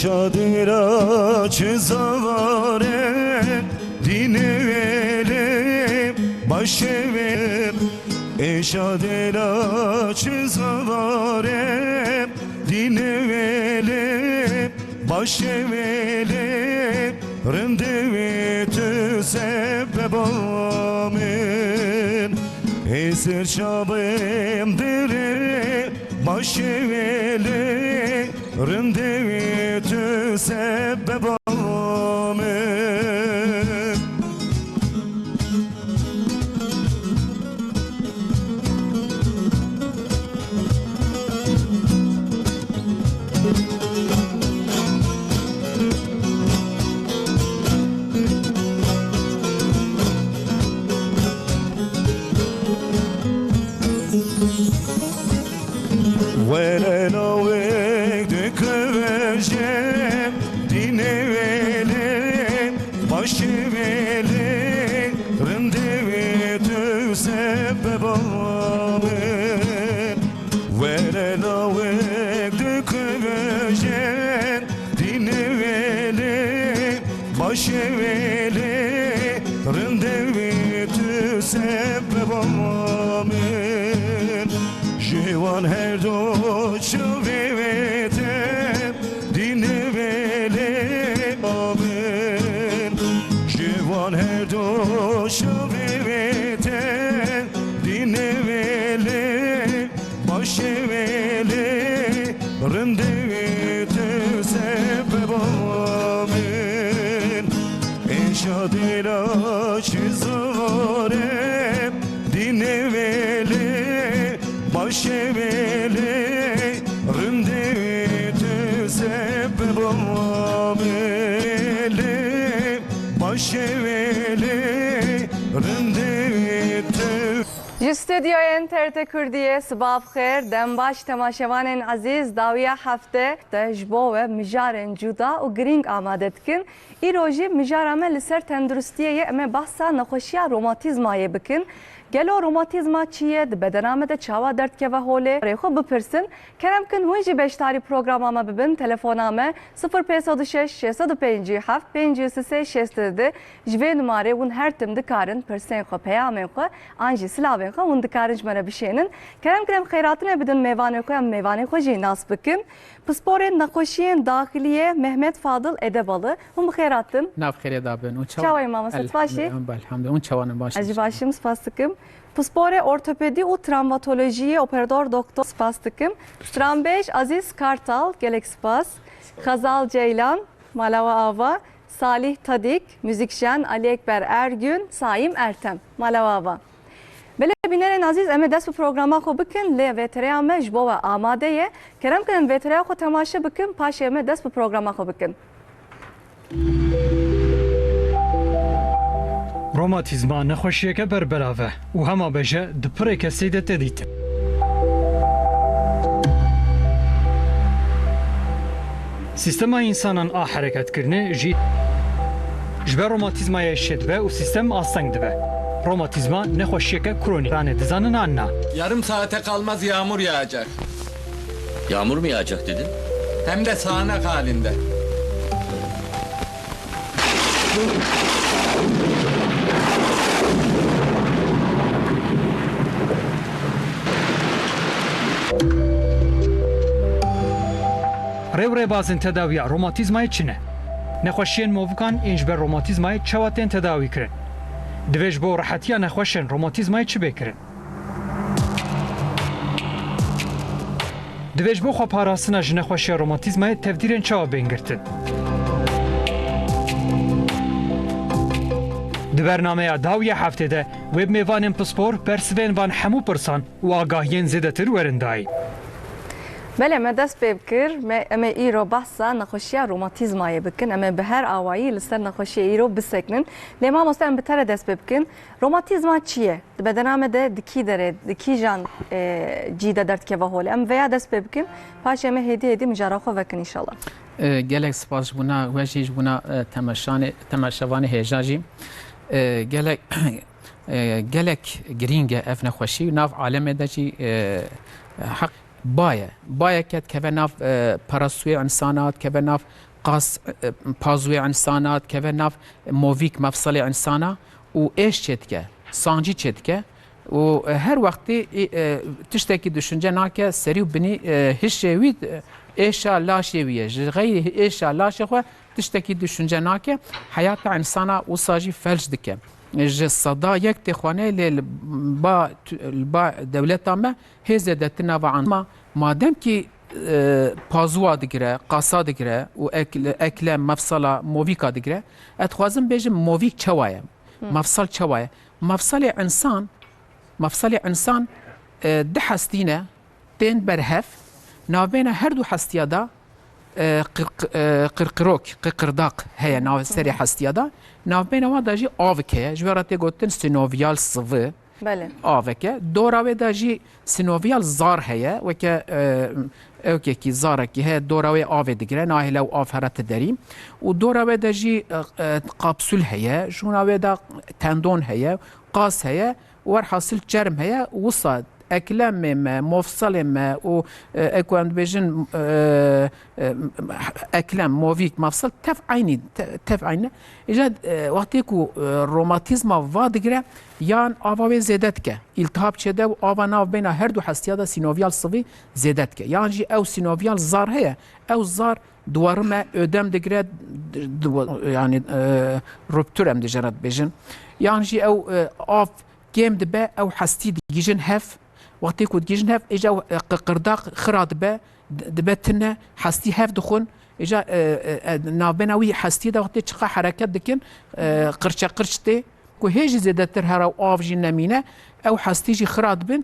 Eşadira çizavare dinevele başever Eşadira çizavare dinevele başevele Rındevetü sebebamın Esir şabım dere başevele Rındevetü sebebamın Velelawek döküvejem dinevele başevele rındevetü sebebamın Velelawek döküvejem dinevele başevele rındevetü sebebamın Jivan her doçu vevetem dinevele amen Jivan her doçu vevetem dinevele başevele rındevetü sebeb amen Eşadira çizarem dinevele başevele rındevetü sebeb amele başevele rındevetü Ji stüdyoyên TRT Kurdiye sibab xêr dembaş temaşevanên azîz dawiya hefte te ji bo we mijarên cuda û girîng amade dikin. Îro jî mijara me li ser tenduristiyê em ê behsa nexweşiya romatîzmayê bikin. Gelo romatîzma çi ye, di bedena me de çawa derdkeve holê. Rêxwe bipirsin. Kerem kin hûn jî beşdarî programa me bibin. Telefona me 0506 605 533 6 ji vê numarê hûn her tim dikarin pirsên xwe peyamên xwe an jî silavên xwe hûn dikarin ji me re bişênin. Kerem kin em xêratinê bidin mêvanê xwe em mêvanê xwe jî nas bikin. Pisporên nexweşiyên daxiliyê Mehmet Fadıl Edebalı. Hûn bi xêratin. Nav xêrê dabin. Çawayê mama set başî. Elhamdülillah. Hûn çawanên baş. Ez jî başîm spas dikim. Pisporê ortopedi û travmatolojiyê operatör doktor spas dikim. Stranbêj Aziz Kartal gelek spas. Xazal Ceylan Malava Ava. Salih Tadik müzikşen Ali Ekber Ergün Saim Ertem Malava Ava. Bele binerên aziz em ê dest bi programa xwe bikin lê vêtereya me ji bo we amade ye. Kerem kirin vêtereya xwe temaşe bikin paşê em ê dest bi programa xwe bikin. Romatîzma nexweşiyeke berberave û hema beje di pirêke sê de tê dîtin. Sîstema însanan a hereketkirinê jî ji ber romatîzmayê şêdibe û sîstem asteng dibe. Romatîzma nexweşiyeke kronîk. Ranê dizanin anna. Yarım saate kalmaz yağmur yağacak. Yağmur mu yağacak dedin? Hem de sağanak halinde. Rêwrêbazên tedawiya romatîzmayê çi ne? Nexweşiyên movkan ên ji ber romatîzmayê çawa tên tedawî kirin? Divê ji bo rehetiya nexweşên romatîzmayê çi bêkirin? Divê ji bo xweparastina ji nexweşiya romatîzmayê tevdîrên çawa bên girtin? Di bernameya dawiya heftê de wê bi mêvanên pispor bersivên van hemû pirsan û agahiyên zêdetir werin dayî. Bele me dest pê bikir em ê îro behsa nexweşiya romatîzmayê bikin. Em ê bi her awayî li ser nexweşiyê îro bisekinin. Lê mamoste em bi te re dest pê bikin. Romatîzma çi ye? Di bedena me de di kî derê, di kî jan cî de derdkeve holê. Em vêya dest pê bikin. Paşê em ê hêdî mijara xwe vekin înşallah. Gelek spas ji bûna we jî ji bûna temaşevanê hêja jî gelek girîng e ev nexweşî nav alemê de jî heq بايه ket keve nav parasuyê insanat keve nav قاس پازوی انسانات که و ناف موویک مفصل انسانا و ایش چتکه سانجی چتکه و هر وقتی تشتکی düşünce ناکه سری و بنی هیچ شوید ایشا لا شویه غیر ایشا لا شخوه تشتکی düşünce ناکه حیات انسانا و ساجی فلج دکه ج صدا یک تخوانه ل با دولت ما هزه دتنا و عن مادام کی پازوا دگره قاسا دگره و اکل مفصل موویکا دگره اتخوازم بیجم موویک چوایه مفصل چوایه مفصل انسان ده حستینه تین برهف نابین هر دو حستیادا قرقرداق هي ناو سري حستيادا ناو بين واداجي اوفكه جوراته گوتن سينوفيال صفه بله اوفكه دوراوي داجي سينوفيال زار هي وك اوكي كي زارك هي دوراوي اوفي دغرا ناهي لو اوف هرت دريم ودوراوي داجي قابسول هي جوناوي دا تندون هي قاس هي ورحاصل جرم هي وصاد اكلام مفصل و اكوان بيجن اكلام موفيك مفصل تف عيني اجاد وقتيكو روماتيزما فادغرا يان اوفاوي زيدتك التهاب چده و اوفا ناف بين هر دو حسيادا سينوفيال صفي زيدتك يعني جي او سينوفيال زار هي او زار دوارما ödem دغرا يعني رuptور ام دجرات بيجن يعني جي او اوف جيم دبا او حستي ديجن هف وقتی که دیجن هف اجا قرداق خراد به دبتنه حستی هف دخون اجا نابناوی حستی دا وقتی چقا حرکت دکن قرچته که هیچ زیادتر هر آف جی نمینه او حستی جی خراد بن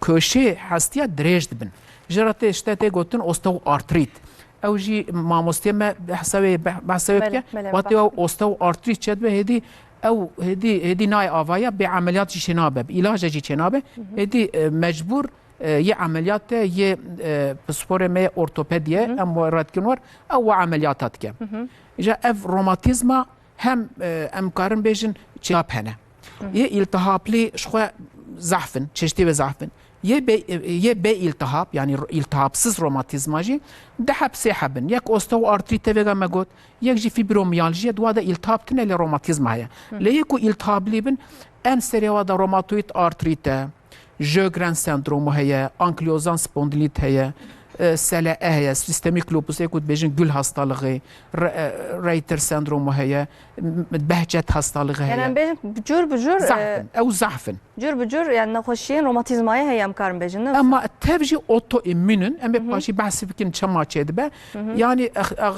کوشه حستی دریج دبن جرات اشتاته گوتن استو آرتریت او جی ماموستی ما بحثوی که وقتی او استو آرتریت چد به هدی او هدي ناي آوايا بعمليات جنابه بعلاج جنابه هدي مجبور يه عمليات يه بسبور ما اورتوبيديه ام راد كنور او عملياتات كه جا اف روماتيزما هم امكارن بيجن جاب هنا يه التهاب لي شخو ضعفن çeşitli ve ضعفن يه بي التهاب يعني التهابسız روماتيزماجي دحب سحبن يك اوستو ارتريت فيغا ماغوت يك جي فيبروميالجيا دوادا التهاب تنه روماتيزما هي ليكو التهاب ليبن ان سريوادا روماتويد ارتريت جوغران سندروم هي انكلوزان سبونديليت هي سلا هي سيستميك لوبوس يكود بيجن gül hastalığı رايتر سندروم هي بهجت hastalığı هي يعني بيجن بجور ضعفن او ضعفن جور بجور يعني نخوشين روماتيزمايا هي امكارن بيجن اما تبجي اوتو امينن ام باشي بحث بكن چما چدبه يعني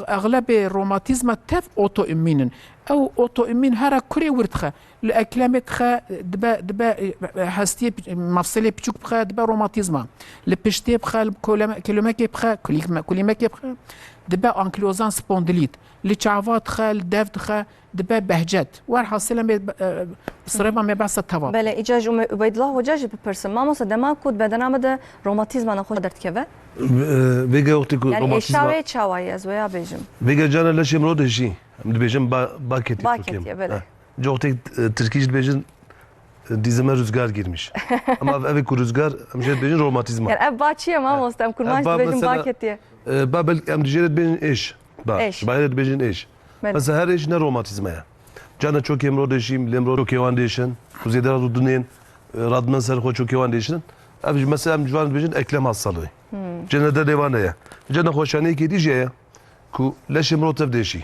اغلب روماتيزما تف اوتو امينن او اوتو امين هر كوري ورتخه الاكلامك خ دبا حستي مفصلي بچوك بخ دبا روماتيزما لبشتي بخ كلمك بخ كلمك بخ دبا انكلوزان سبونديليت لچاوات خل دفت خ دبا بهجت ور حاصله صرفا ما بس توا بله اجاج عبيد الله وجاج بپرسم ما مصد ما كود بدنا مد روماتيزما نخوش درت كبه بيجا وقتي يعني اشاوي تشاوي از ويا بيجم بيجا جانا لشي مرود شي بيجم باكيت باكيت بله جوقتي تركيش بيجن dizime rüzgar girmiş. Ama evet rüzgar amjet bejin romatizma. يعني اب باتشي ما مستم كل ما بيجم باكيت يا babel am dijelet bejin eş. Eş. Bayret bejin eş. Mesela her eş ne romatizma ya. Cana çok emro deşim, lemro çok evan deşin. Kuzeyde radu dunen radman ser çok evan deşin. Abi mesela am civan bejin eklem hastalığı. Cana da devan ya. Cana hoşane ki dije ku leş emro tev deşi.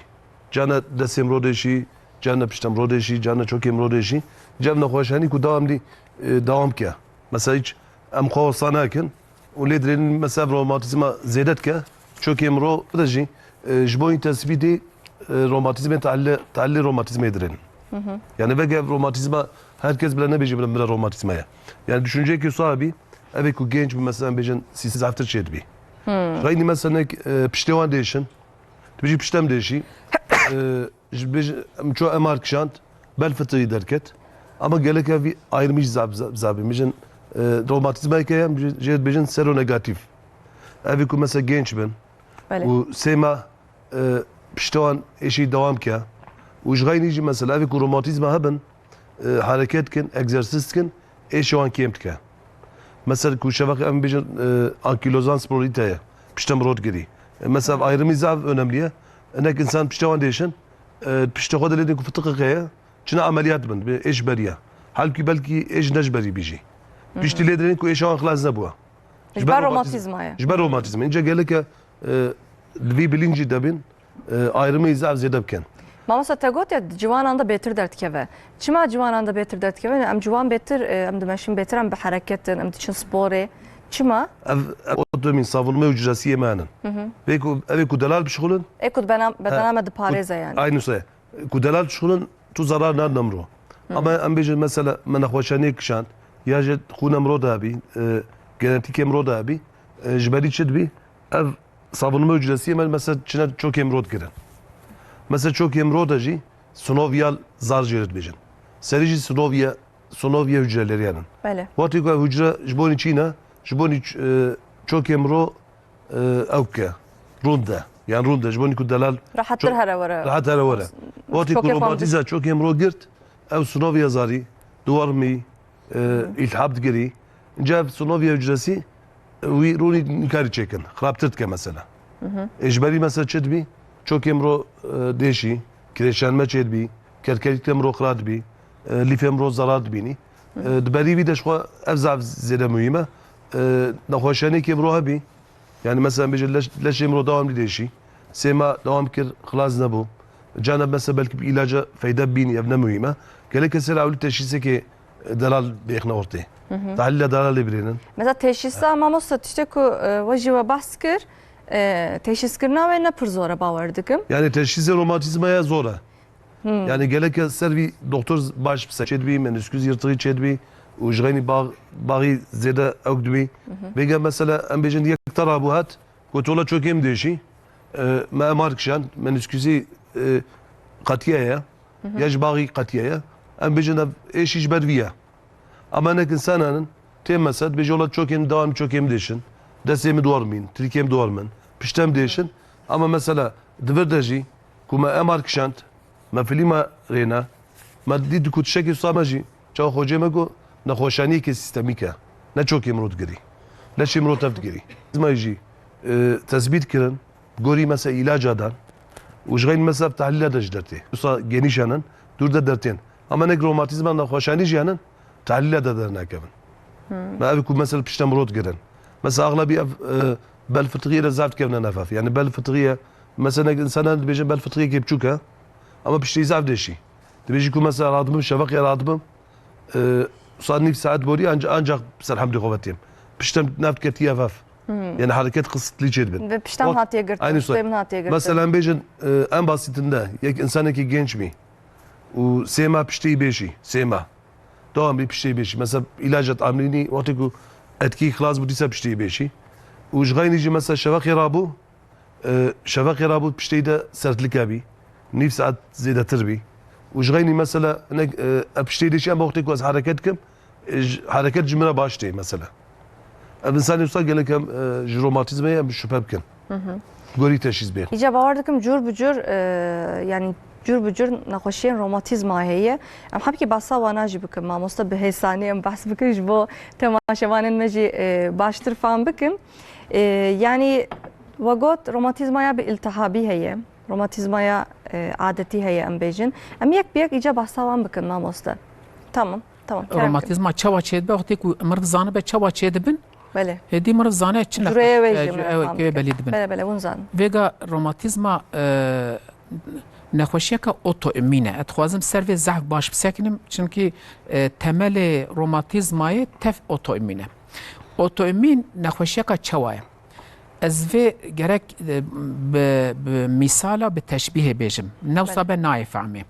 Cana da emro deşi. Cana piştam ro deşi, cana çok emro deşi. جاب نخوشانی کو دوام که مثلا هیچ ام خواستانه کن و لیدرین مثلا روماتیزما زیادت که چون که امرو بدهجی جبوین تثبیتی روماتیزم تعلی روماتیزم ایدرین yani vege romatizma herkes bile ne bece bile romatizmaya yani düşünce ki sahibi evet ku genç bir mesela bece'n siz after şey bir gayni mesela piştevan değişin bece piştem değişi bece çoğu emar kişant bel fıtığı derket ama gelek evi ayrılmış zabi bece'n romatizma hikayem bece'n seronegatif evi ku mesela genç ben و سيما بشتوان إشي دوام كيا وش غاين يجي مثلا أبي روماتيزما هبن حركات كن إكزرسيس كن إيش وان كيمت كا مثلا كو شبكة أم بيجن أنكيلوزان سبوريتايا بشتم رود جري مثلا ayrımı zav önemli انك انسان بشتوان ديشن بشتغل اللي يكون في التقية كنا عمليات من ايش بريا halbuki belki ايش نجبري بيجي بيشتي ليدرين كو ايش هون خلاص نبوه جبر روماتizmaya. جبر روماتizm انجا قال لك الفي بلينجي دبن ayrımı izah zedebken. Mamasa te got ya civanan da betir dertkeve. Çima civanan da betir dertkeve. Em civan betir, em demeşin betir em bi hareketin, em için sporê. Çima? Otomin savunma ücreti yemeğinin. Ve ku delal bişkulun. Ekud bedaname de parêze yani. Aynı şey. Ku delal bişkulun tu zarar nar namro. Ama em bejin mesela menexweşanê kişan ya jê xûn emro dabî genetik emro dabî ji berî çi dibî ev savunma ücreti yemen mesela çine çok emro dikirin. Mesela çok emro da jî sinovyal zar jê dibêjin. Serî jî sinovya hücreleri yani. Bele. Watî ku ev hücre ji bonî çî ne? Ji bonî çok emro evke runda. Yani runda ji bonî ku delal Rahattır herevere. rahat here were. Watî ku romatiza çok emro girt ev sinovya zarî duwarmî iltihab digirî. Inca ev sinovya hücresi wî rûnî nikarî çêkin. Xirabtir dike mesela. Ji berî mesela çi dibî? Çok emro deşî, kireçlenme çê dibî, kerkerîk emro xira dibî, lîf emro zarar dibînî. Di berî wî de ji xwe ev zav zêde mühîm e. Nexweşanekî emro hebî. Yani mesela bêje leş emro dewamlî deşî. Sêma dewam kir xilas nebû. Cana mesela belki bir ilaca feyda bînî ev ne mühîm e. Gelek kesir awlî teşhîsekê delal bêxne ortê. Tahlîla delal lê birênin. Mesela teşhisa mamosta tişte ku wajî we behs kir, teşhiskirina wê ne pir zor e bawer dikim. Yani teşhise romatizmaya zor e. Yani gelek ser vî doktor baş pise çedbî, menisküs yırtığı çedbî, û ji xenî bağı zêde ew dibî. Bêge mesela em bêjin yek tara bû hat, ku tola çok em deşî, me emar kişan, menisküsî qetiye ye, ya ji bağı qetiye ye, em bêjin ev êşî ji ber vî ye. Ama nek insananın têm mesela bêje ola çok em devam çok em deşin, destê min dwarmîn, trîkê em dwarmin, piştem deşin, ama mesela divir de jî, ku me emar kişand, me filîma rêne, me dît ku tişekê sa me jî, çawa xwecê me got nexweşaniyekê sîstemîk e, ne çok emro digirî. Leş emro tev digirî. Zîma jî tespît kirin, gorî mesela ilaca dan, û ji xeyl mesela tahlîla de ji dertê. Wisa genîş henin, dûr de dertên. Ama nek romatizma nexweşanî jî henin, tahlîla de dernakevin. Me ev ku mesela piştem rot girin. Mesela aglabi ev bel fıtriye de zaf kevne nefaf. Yani bel fıtriye mesela insana dibêjin bel fıtriye kepçuk e. Ama piştî zaf deşî. Dibêjî ku mesela radibim şevek ya radibim saat nif saat borî ancak serhemdî xwevetiyim. Piştem neft ketiye evaf. Yani hareket kısıtlı çedbin. Ve piştem hatiye girtin, Aynı piştemin hatiye girtin. Mesela bêjin en basitinde yek insanekî genç mi? û sêma piştî bêşî, sêma. Devam bir piştî bêşî. Mesela ilacat amrînî watî ku etkî xilas bû dîsa piştî bêşî. û ji xeynî jî mesela şevekê rabû, şevekê rabû piştî de sertlik hebî. Nîv saat zêdetir bî. û ji xeynî mesela ev piştî dêşî em wextê ku ez hareket dikim, hareket ji min re baş tê mesela. Ev insanê wisa gelek em ji romatizmayê em şüphe bikin. Gorî teşhîs bêxin. İca bawer dikim cur bi cur yani cur bi cur nexweşiyên romatizma heye. Em hebkî basa wana jî bikim. Mamosta bi hêsanî em behs bikin ji bo temaşevanên me jî baştir fam bikin. Yani we got romatizmaya bi iltihabî heye. Romatizmaya adetî heye em bêjin. Em yek bi yek îca basa wan bikin mamosta. Tamam. روماتیزما چاوا چید به وقتی که مرد زانه به چاوا چید بن Bele. هدی مرد زانه چند Juraya vejim. که بلید بن Bele bun zan. ویگا روماتیزما نخوشیه که اوتو امینه اتخوازم سر و ضعف باش بسکنم چونکه تمل روماتیزمای تف اوتو امینه اوتو امین نخوشیه که چواه از و گرک به مثالا به تشبیه بیجم نوسا به نایفهمه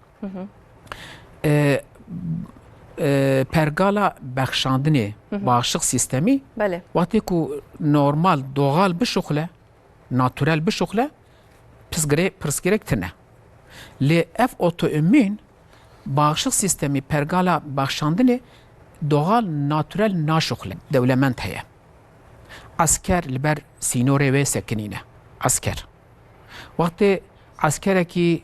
پرگالا بخشاندنی bağışıklık sistemi Bele. وقتی که normal doğal بشخله ناتورال بشخله پرسگرک تنه لی اف اوتوامین bağışıklık sistemi pergala بخشاندنی doğal ناتورال ناشخله دولمنت هیا asker لبر سینوره و سکنینه asker وقتی askere ki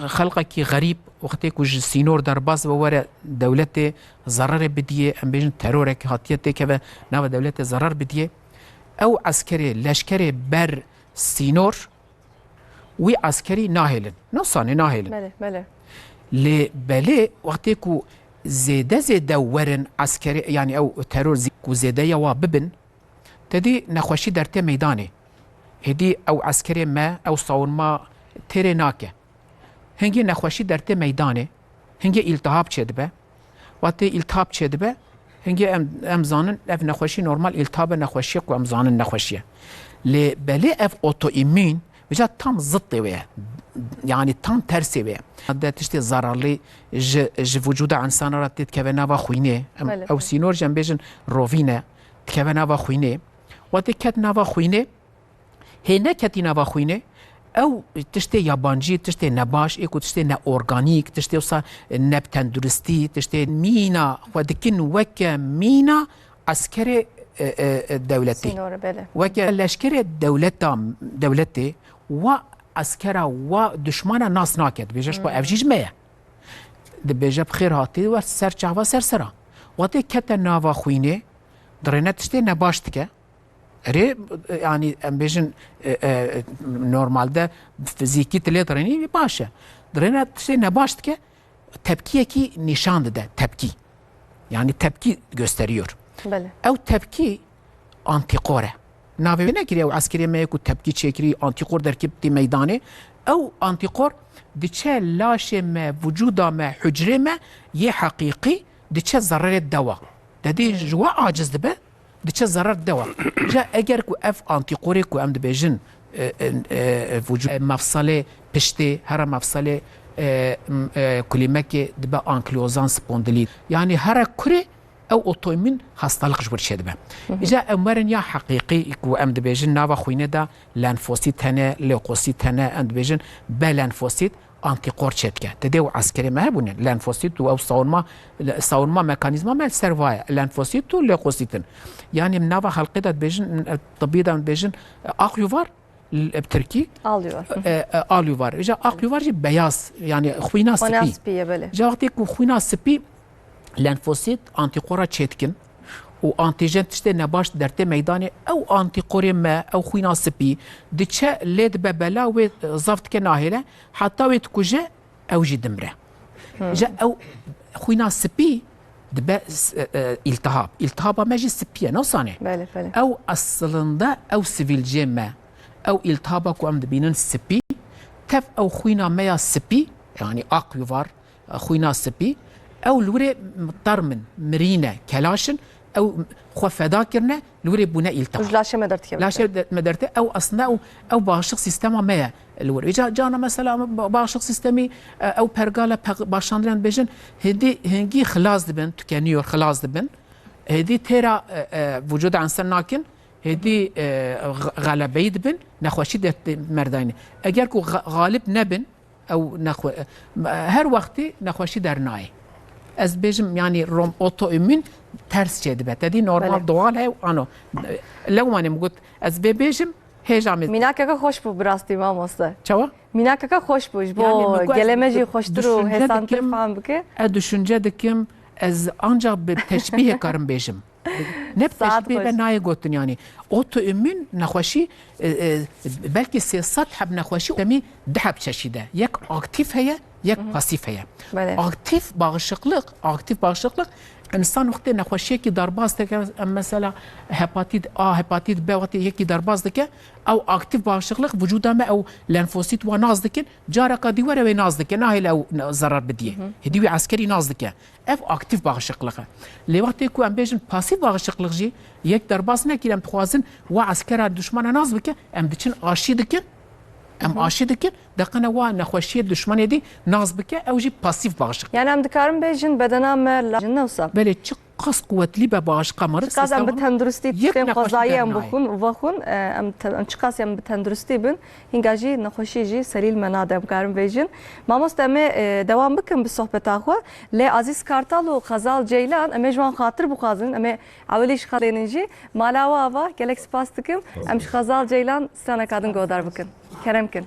خلقه کی غریب وقتی که سینور در باز و وره دولت ضرر بدیه ام بیشن ترور که هاتیت که و نو دولت ضرر بدیه او عسکری لشکری بر سینور وی عسکری ناهلن نصانه ناهلن بله بله لی بله وقتی کو زیده ورن عسکری یعنی او ترور کو زیده یا ببن تدی نخوشی در ته میدانه هدی او عسکری ما او صون ما تیره ناکه هنگی نخوشی در ته میدانه هنگی التهاب چید به وقتی التهاب چید به هنگی ام زانن اف نخوشی نورمال التهاب نخوشی کو ام زانن نخوشیه لی بله اف اوتو ایمین بجا tam zıttı ve yani tam tersi ve ده تشتي zararlı ج وجود انسان را تتكبنا و خوينه او سينور جنبيجن روفينه تكبنا و خوينه وتكتنا و خوينه هنا كتنا و خوينه او تشتي يابانجي تشتي نباش ايكو تشتي نا اورغانيك تشتي وصا نبتندرستي تشتي مينا ودكن وك مينا عسكري دولتي سينور بله وك لشكري دولتي و عسكرا و دشمنا ناس ناكد بيجاش با افجيج مية دبيجا بخير هاتي و سر چاوا سر سرا واتي كتا ناوا خوينه درينا تشتي نباشتك ري يعني ام بيجن نورمال ده فيزيكي تلي دريني باشا درينا تشتي نباشتك tepkiye ki nişandı da tepki. Yani tepki gösteriyor. بله او tepki antikore. ناوی نکری او عسکری میکو تبکی چکری آنتیقور در کبتی میدانه او آنتیقور دیچه لاش ما وجودا ما حجره ما یه حقیقی دیچه ضرر دوا دادی جوا عاجز دبه دیچه ضرر دوا جا اگر کو اف آنتیقوری کو ام دبیجن وجود مفصله پشته هر مفصله کلیمه دبه آنکلوزان سپوندلی یعنی هر کره او اوتویمین hastalık جبر شده به اجا امرن یا حقیقی کو ام دبیجن ناوا خوینه دا لنفوسیت تنه لوکوسیت تنه ام دبیجن بلنفوسیت antikor çetke. Dedi o askeri mehbune. Lenfosit o savunma mekanizma mel servaya. Lenfosit o leukositin. Yani nava halkıda bejin tıbbıdan bejin akyu var. Türkiye alıyor. Alıyor var. İşte akyu var ki beyaz yani khuyna Ona spi. spiye böyle. Cevakti ku khuyna spi lenfosit antikora çetkin. و antijen tişte nebaş derte meydanı ev antikori me ev khuyna spi diçe led bebela ve zaft ke nahile hatta ve tkuje ev jidimre ja ev khuyna spi de iltihaba meji spiye nasane Böyle böyle. ev aslında ev sivilce me ev iltihaba ku am dibinin spi tef ev khuyna meya spi yani akyu var khuyna spi ev lure tarmin mirine kelaşın او خو فدا کرنه لوري بنا التهاب لاشه مدرت كيف لاشه مدرته او اصلا او bağışık sistema ما لوري جانا مثلا bağışık sistemi او pergala başlandıran bejin هنگي خلاص دبن تكنيور خلاص دبن هدي ترى وجود عنصر ناكن هدي غلبه دبن نخوشي مرداني اگر کو غالب نبن او نخو her vakti نخوشي درناي از بيجم يعني روم اوتو امين ters şeydi be. Dedi normal doğal ev ano. Levmanim gut az bebejim hejam. Minakaka hoş bu biraz dimam olsa. Çava? Minakaka hoş bu. Bu gelemeci hoşturu hesantir falan bıkı. Düşünce dikim az ancak bir teşbih karım bejim. Ne teşbih ben naye gotun yani. Oto immün naxwaşi belki siyasat hab naxwaşi demi dahab çeşide. Yek aktif heye, yek pasif heye. Aktif bağışıklık انسان وقتی نخوشی کی درباز دکه مثلا هپاتیت A هپاتیت B وقتی یکی درباز دکه او اکتیو bağışıklık vücudama او lenfosit و ناز دکن جارا دیواره و ناز دکه نه او zarar بدیه هدی و عسکری ناز دکه اف اکتیو bağışıklık لی وقتی کو ام بیشن پاسیو bağışıklık جی یک درباز نکیرم خوازن و عسکر دشمن ناز بکه ام دچن آشی دکن ام آشی دکن دقیقا و نخوشی دشمن دی ناز بکه او جی پاسیو bağışıklık Yani em dikarim bejin bedenam lajin nevsa. بله چه قص قوتلی به bağışıklık مرز Çıkaz em betenduristi tkem qazayı em bxun vaxun em çıkaz em betenduristi bin hingaji naxoşi ji selil menad em karim bejin. Mamos deme devam bikin bi sohbeta xwe le Aziz Kartal û Xazal Ceylan em jwan xatir bixwazin em awelî ji xalênin jî malawa ava gelek spas dikim em ji Xazal Ceylan stana kadin godar bikin. Kerem kin.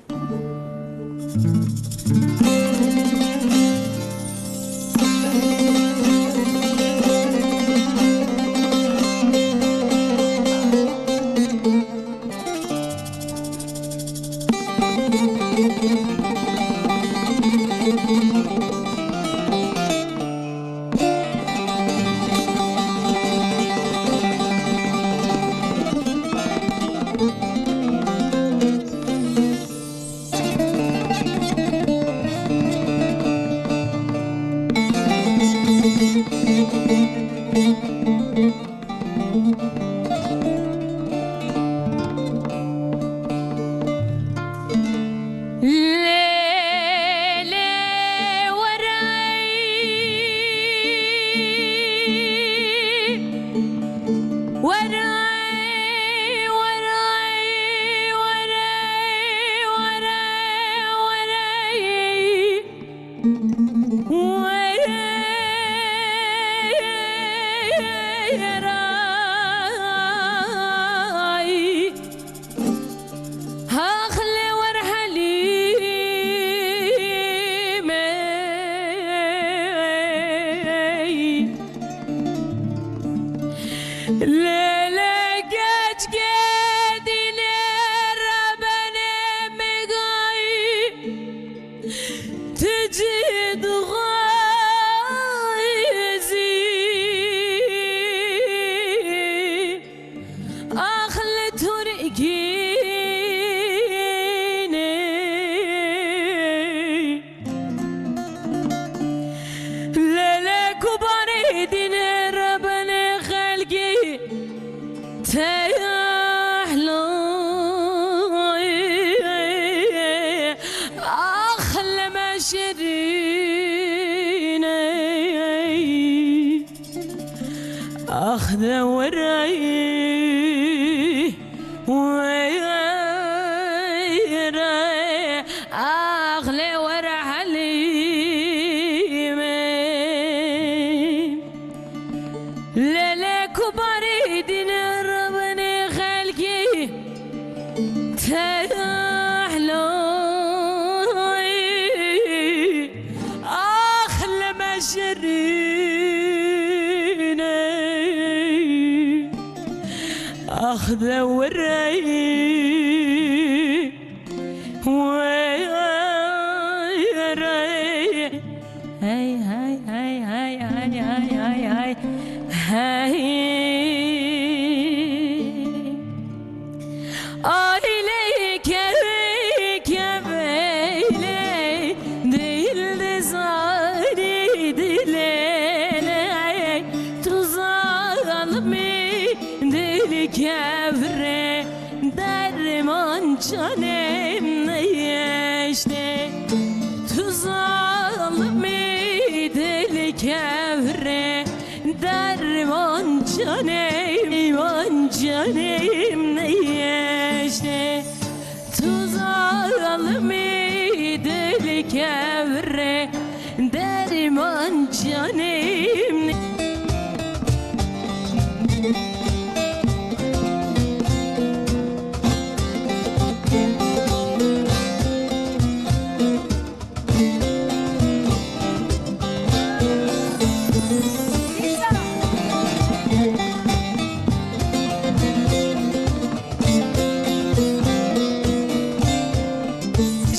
Lele geç gedine Rabbene megayi Tecid gayzi Ahle turgine Lele kubare dine Rabbene khalgi تحلى أخلى مشرين أخذ وراي وراي أغلى ورا حليم لا كباري دين ربنا خلقي تحلى أخلى مشرين أخذ وراي وراي هاي هاي هاي هاي هاي هاي هاي هاي هاي إليك بيك يا بيلي دل زاري دليلي تظلمي دل كفري درمان canım neyişti tuzalmi deli kevre derman canım neyişti tuzalmi deli kevre derman canım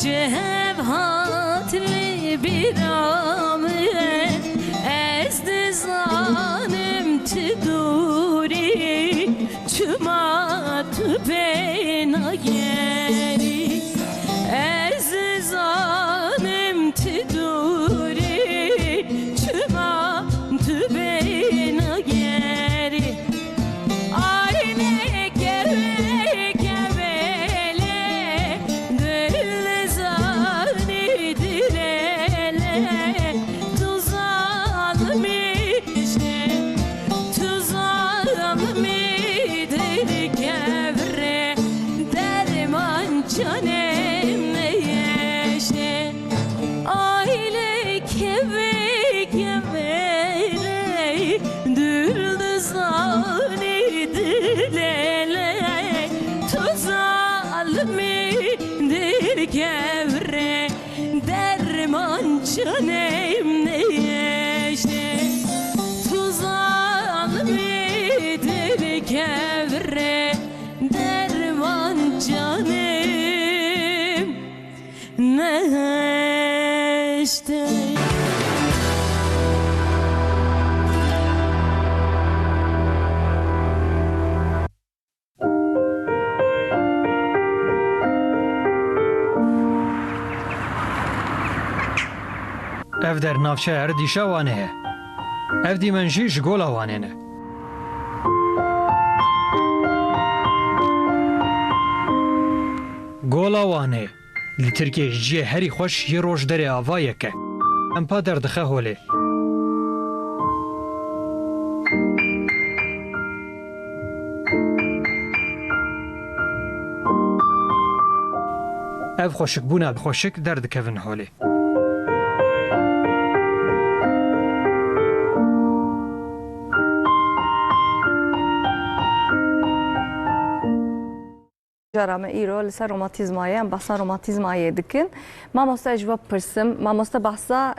Cehev hatli bir amı ezdi zanim tiduri çuma tübeyna geri ezdi zanim tiduri çuma tübeyna geri Ayne keve kevele dil zani dilele tuzalmi işte tuzalmi dil kevre derman canım neyişte aile keve kevele dil zani dilele tuzalmi dil kevre derman canım neyişte tuzalmi dil kevre derman canım neyişte Ev der navşehir dîşa wane ye. Ev dîmen jî ji gola wane ne. Gola wane li Tirkiye ji cihê herî xweş yê roj derê ava yeke. Em pa derdixe holê. Ev xweşikbûna bi xweşik derdikevin holê. جرامه ایرو لسر روماتیزمایی هم بحثا روماتیزمایی دکن ما مستا اجوا پرسم ما مستا بحثا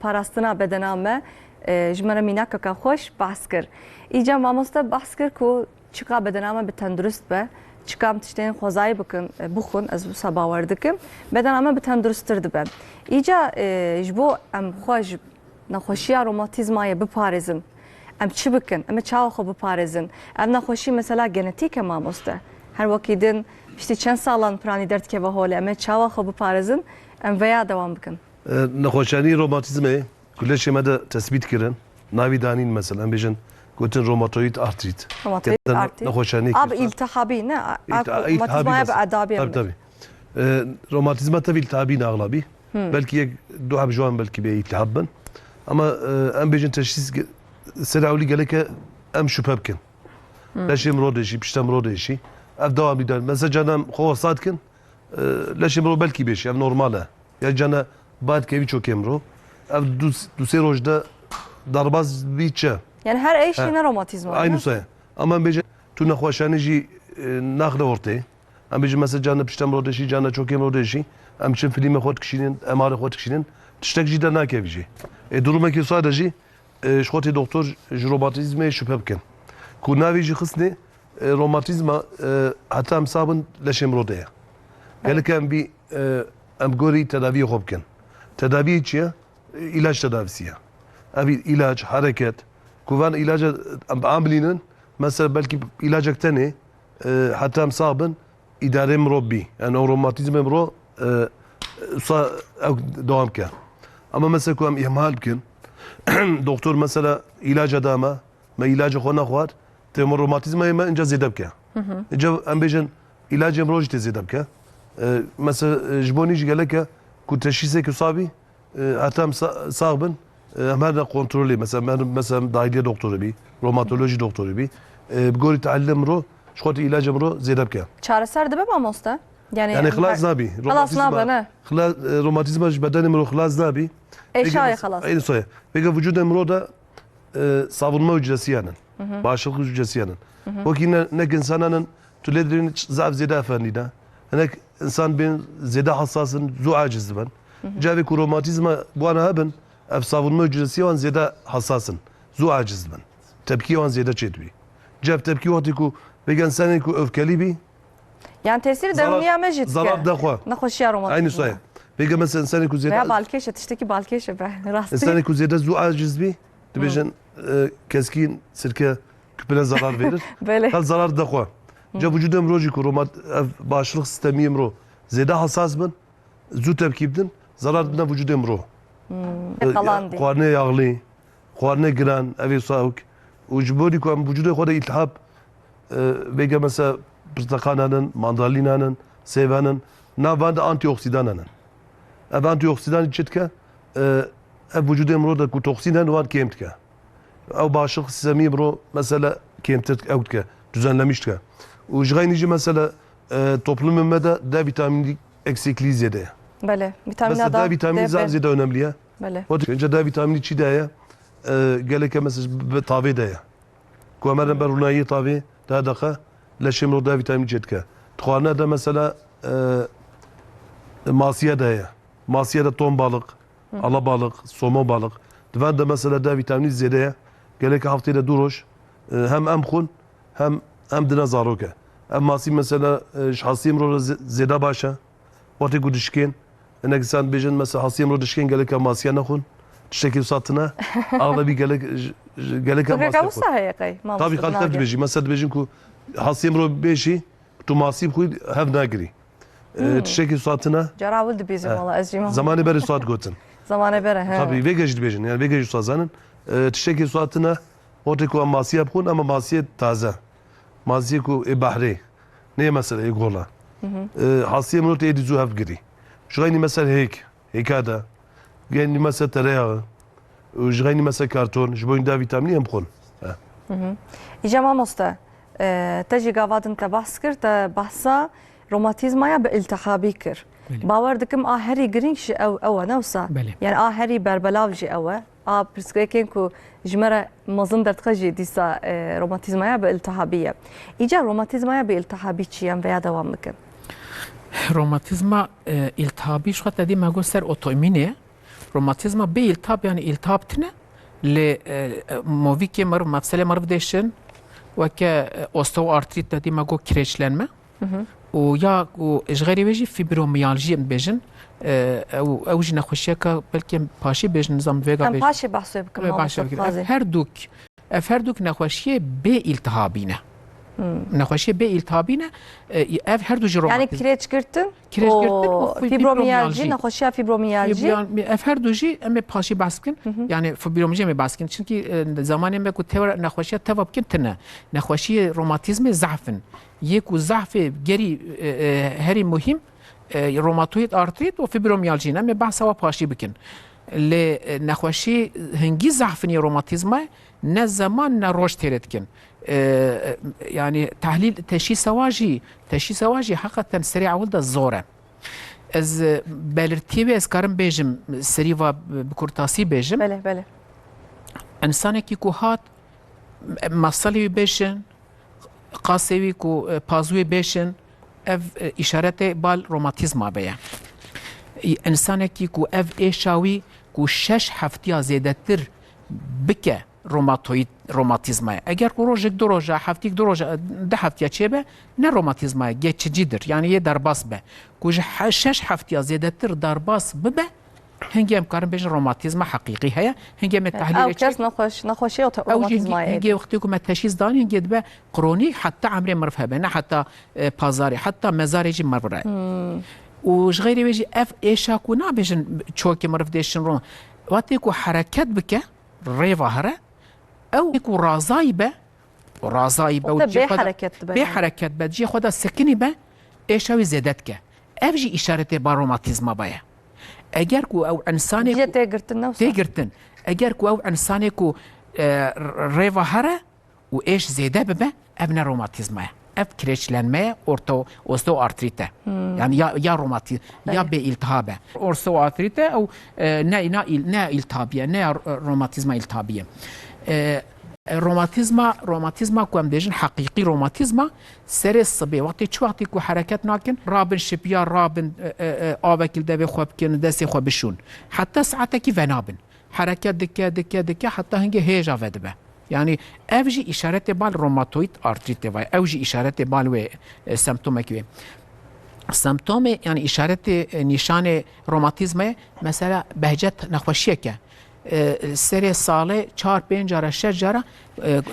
پاراستنا بدنامه جمره میناکه که خوش بحث کرد ایجا مامۆستا بحث کرد که چقا بدنامه به تندرست به چقام تشتین خوزایی بخون از وسا باور دکم بدنامه به تندرست تر دبه ایجا جبو ام خوش نخوشی روماتیزمای بپارزن ام چی بکن ام چاو خو بپارزن ام نخوشی مثلا genetیک مامۆستا هر وکیدن پشتی چند سالان پرانی درد که به حال ام چاو خو بپارزن ام ویا دوام بکن نخوشانی روماتیزمه کلش مده تثبیت کردن ناوی دانین مثلا بیشن گوتن روماتوید آرتریت روماتوید آرتریت نخوشانی آب التهابی نه روماتیزمای به ادابی tabii. Romatizma tabii iltihabi ağlabi. Belki dua bjuan belki bir iltihabben. Ama em bejin teşhis seravli geleke em şüphebkin. Leşim rodeşi, piştem rodeşi. Ev devam eder. Mesela canım xova saatkin. Leşim ro belki beşi. Ev normale. Ya cana bad kevi çok emro. Ev du se rojda darbaz biçe. yani her eş yine romatizma Aynı sayı. Ama em bejin tu nexweşanî naxle ortaya. Em bejin mesela canı piştem rodeşi, canı çok em rodeşi. Em çin filmi xod kişinin, emare xod kişinin. Tiştek jî nakevici. Durumeki sadece şkoti doktor ji romatizme şüphe bikin. Ku navê jî xistine romatizma heta em sabin leşêm rodeye. Gelek em bî em gorî tedaviyê xwe bikin. Tedaviyê çi ye? İlaç tedavisi ye. Ev ilaç, hareket. Ku van ilaca em ambilînin mesela belki ilacek tenê heta em sabin idare mirov bî. Yani o romatizme mirov devam ke. Ama mesela ku em ihmal bikin doktor mesela ilaç adama me ilacı xwe naxwat te romatizmayê me inca zêde bike. Inca em bêjin ilacê mirov jî tê zêde bike. Mesela ji bo nî jî geleke ku teşhîsekî sabî heta em sağ bin em her ne kontrolê mesela dahiliye doktoru bî, romatoloji doktoru bî bi gorî teellê mirov ji xwe tê ilacê mirov zêde bike. çareser dibe mamosta Yani xelas nabî. nabe ne? Romatizma ji bedenê mirov xelas nabî. Eşyaya xelas. Aynı soya. Peki vücuda mirov da savunma hücresi yanın. Bağışıklık hücresi yanın. Vaki nek insanların tüledrin zayıf zede efendine. Nek insan ben zede hassasın, zu aciz ben. Cavi ku romatizma bu ana haben ev savunma hücresi yan zede hassasın. Zu aciz ben. Tepki yan zede çetbi. Cav tepki vakti ku vegan insanın ku öfkeli bi. Yani tesiri devniye mecid ke. Zarar da xwe. Naxoşiya romatizma. Aynı soya. Peki mesela insanın ku zede veya balkeşe tişteki balkeşe be rastı. İnsanı ku zede zu aciz bi. Dibêjin keskin sirke küpüne zarar verir. Böyle. Hal zarar da xwe. Ca vücuda mirov jî ku bağışıklık sistemî mirov zêde hassas bin, zû tepkî bidin, zarar dine vücuda mirov. Kalan değil. Xwarine yağlı, xwarine giran, ev ê sawik. û ji bo ku em vücuda xwe de îltihab vêge mesela pirteqanan, mandalînan, sêvanin, navan de antioksidanan. Ev antioksidan çi dike? Ev vücuda mirov da ku toksin hen wan kêm dike. Ew bağışıklık sistemî mirov mesela kêmtir ew dike, düzenlemiş dike. û ji xeynî jî mesela toplumên me de D vitamini eksikliği zêde ye. Böyle. Vitamin Mesela A D vitamini zêde önemli ye. Böyle. Önce D vitamini çi de ye? Geleke mesela tavê de ye. Ku em ber rûnayê tavê da daxe leşê mirov D vitamini çê dike. Dixwarine de mesela masiye de ye. Masiye de ton balık, alabalık, somon balık. Divan de mesela D vitamini zêde ye. Geleke haftayê de du roj hem em xwin hem dina zarok e. Em masî mesela ji hasiyê mirov zêde baş e. Watê ku dişkên hinek insan bêjin mesela hasiyê mirov dişkên geleke masiye nexwin. Tiştekî satine ağlabî geleke Peki masiye kavu xwin. sahaya kay. Tabii xelk dibêjî. Mesela dibêjin ku hasiyê mirov bêjî tu masî xwî hev nagirî. Tiştekî satine Caravul dibizim valla ezcim. zamanê berê suat gotin. Zamane bere he. Tabii vê gej dibêjin. Yani vê gej sazanin. Tiştekî satine watê ku em masiye bixwin ama masiye taze. Masiye ku ê behrê. Nê mesela ê gola. Hasiyê mirov tê êdî zû hev girî. Ji xeynî mesela hêk. Hêka de. Genî mesela tereyağı. Ji xeynî mesela karton. Ji bo D vitaminî em bixwin. İca mamosta. Te jî gavadin te bahs kir te bahsa romatizmaya bi iltihabî kir. Bawer dikim a herî girîng ji ew e newsa. Yani a herî berbelav jî ew e. A pirsgirêkên ku ji me re mezin derdixwe jî dîsa romatizmaya bi iltihabî ye. İca romatizmaya bi iltihabî çi ye veya dewam bikin? روماتیزما التهابی شخص دادی مگو سر اوتویمینه روماتیزما به التهاب یعنی التهاب تنه ل مووی که مرو مفصل مرو دیشن و که استو آرتریت دادی ما گو کرشلنمه و یا و اشغالی ویجی فیبرومیالژی بیشن او جی نخوشیه که بلکه پاشی بیشن نظام ویگا ام بیشن پاشی بحثی بکن باشه هر دوک نخوشیه به التهابینه نخوشیه به التهابینه اف هر دو جی يعني روماتیزم كريتش كرتن فيبروميالجي نخوشيها فيبروميالجي اف هر دو جی ام پاشی بحث کن یعنی فیبرومیالژی می بحث کن چونکی زمانی ما کو تور نخوشیه تواب کن تنه نخوشیه روماتیزم ضعفن یک و ضعف گری هری مهم روماتوید آرتریت و فیبرومیالژی نمی بحث و پاشی بکن ل نخوشی هنگی ضعفنی روماتیزم نه زمان نه روش تیرت کن يعني تحليل تشخيص واجي حقا سريع ولد زوره از بلرتيبي از كارم بيجم سريوا بكورتاسي بيجم بله انسان كي كو هات مصلي بيشن قاسوي كو بازوي بيشن اف اشارات بال روماتيزما بيا انسان كي كو اف ايشاوي كو شش هفتيا زيادتر بكه روماتیزمه اگر روزک دو روزه هفتیک دو روزه ده هفته چه به نه روماتیزمه گچجیدر یعنی یه درباس به کوج شش هفته زیاده تر درباس به هنگی امکان بیش روماتیزم حقیقی هیا هنگی متحلیل او کس نخوشی روماتیزمه هنگی وقتی که متشخیص دانی هنگی به کرونی حتی عمر مرفه به نه حتی پازاری حتی مزارجی مرفه وش غير بيجي اف ايشا كونا بيجن تشوكي مرف ديشن روم وقتی که حرکت بکه ریوا هره او يكون رازايبه وجي بحركات بجي خدا سكني به ايشاوي زيادتك افجي اشاره باروماتيزما بايا اگر كو او انساني تيغرتن اگر كو او انساني كو ريفا هره و ايش زياده به ابن روماتيزما اف كريشلنمه اورتو اوستو ارتريته يعني يا روماتيز يا بالتهابه اورستو ارتريته او نا التهابيه نا روماتيزما التهابيه روماتيزما كم بيجن حقيقي روماتيزما سر الصبي وقتی کو حرکت ناکن رابن شبيا رابن آبکل دبی خواب کن دستی خواب بشون حتى ساعتها کی ونابن حرکت دکه حتى هنگه هیجا ودبه يعني افجي اشاره بال روماتويد ارتريت و اوجي اشاره بال و سمبتومك سمبتوم يعني اشاره نشان روماتيزم مثلا بهجت نخوشيكه سری ساله 4 5 جاره 6 جاره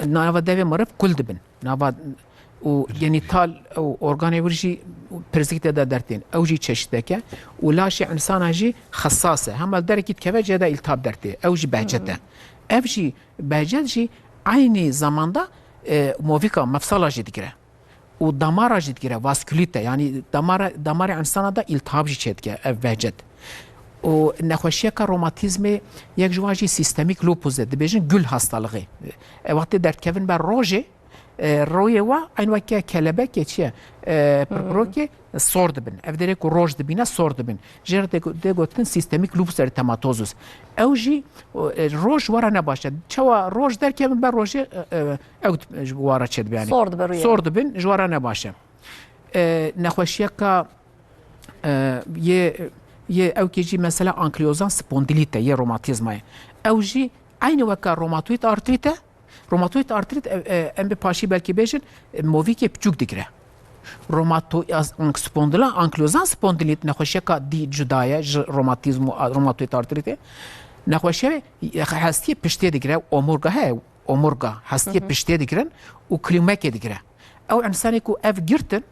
ناوا دوی مرف کل دبن ناوا و گنیتال او ارگانی ورجی پرزیکت دا درتین اوجی چشتکه و لاش انسان جی خصاصه هم درکیت که وجه دا التهاب درته اوجی بهجته اوجی بهجت جی aynı zamanda movika mefsala jî dikire û damara jî dikire vaskülite yani damara insana da iltihab jî çedike ev vehcet و نخوشیه که روماتیزم یک جواجی سیستمیک لوپوزه دبیجن گل hastalığı وقتی درد کردن بر روزه روی و این وقتی کلبه چیه پروکی سور دبن افدری کو روز دبینه سور دبن جر دگوتن سیستمیک لوپوز ارتماتوزوس اوجی روز ورا نباشه چوا روز در کردن بر روزه اوت ورا چد بیانی سور دبن جوارا نباشه نخوشیه که یه او کیجی مثلا آنکلوزان سپوندیلیته یه روماتیزمه او جی aynı وکا روماتوید آرتریته روماتوید آرتریت ام به پاشی بلکی بیشن مووی که پچوک دیگره سپوندیلا آنکلوزان سپوندیلیت نخوشیه که دی جدایه روماتیزم روماتوید آرتریته نخوشیه هستی پشتی دیگره اومورگا هستی پشتی دیگرن و کلیمک دیگره او انسانی که اف گرتن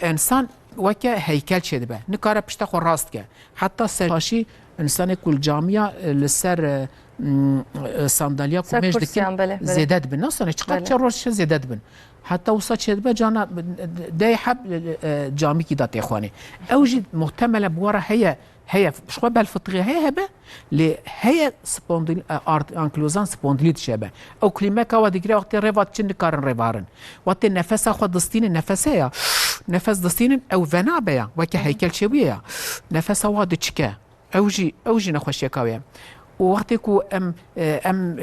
انسان وكا هيكل شد به نكاره بشتا خو راست که حتى ساشي انسان كل جامعه لسر صندليه كمش دكن زيدت بن اصلا چقدر چروش زيدت بن حتى وصل شد به جانا داي حب جامعه كي دات اخواني اوجد محتمله بورا هي شو بالفطريه هي ل هي سبونديل ارت انكلوزان سبونديليت شبه او كليماكا وديغري وقت ريفات چن كارن ريفارن وقت نفس اخو دستين نفسيه نفس دستين او فنابيا وكا هيكل شبيه نفس واد چكا اوجي نخوشي كاويا وقتی کو ام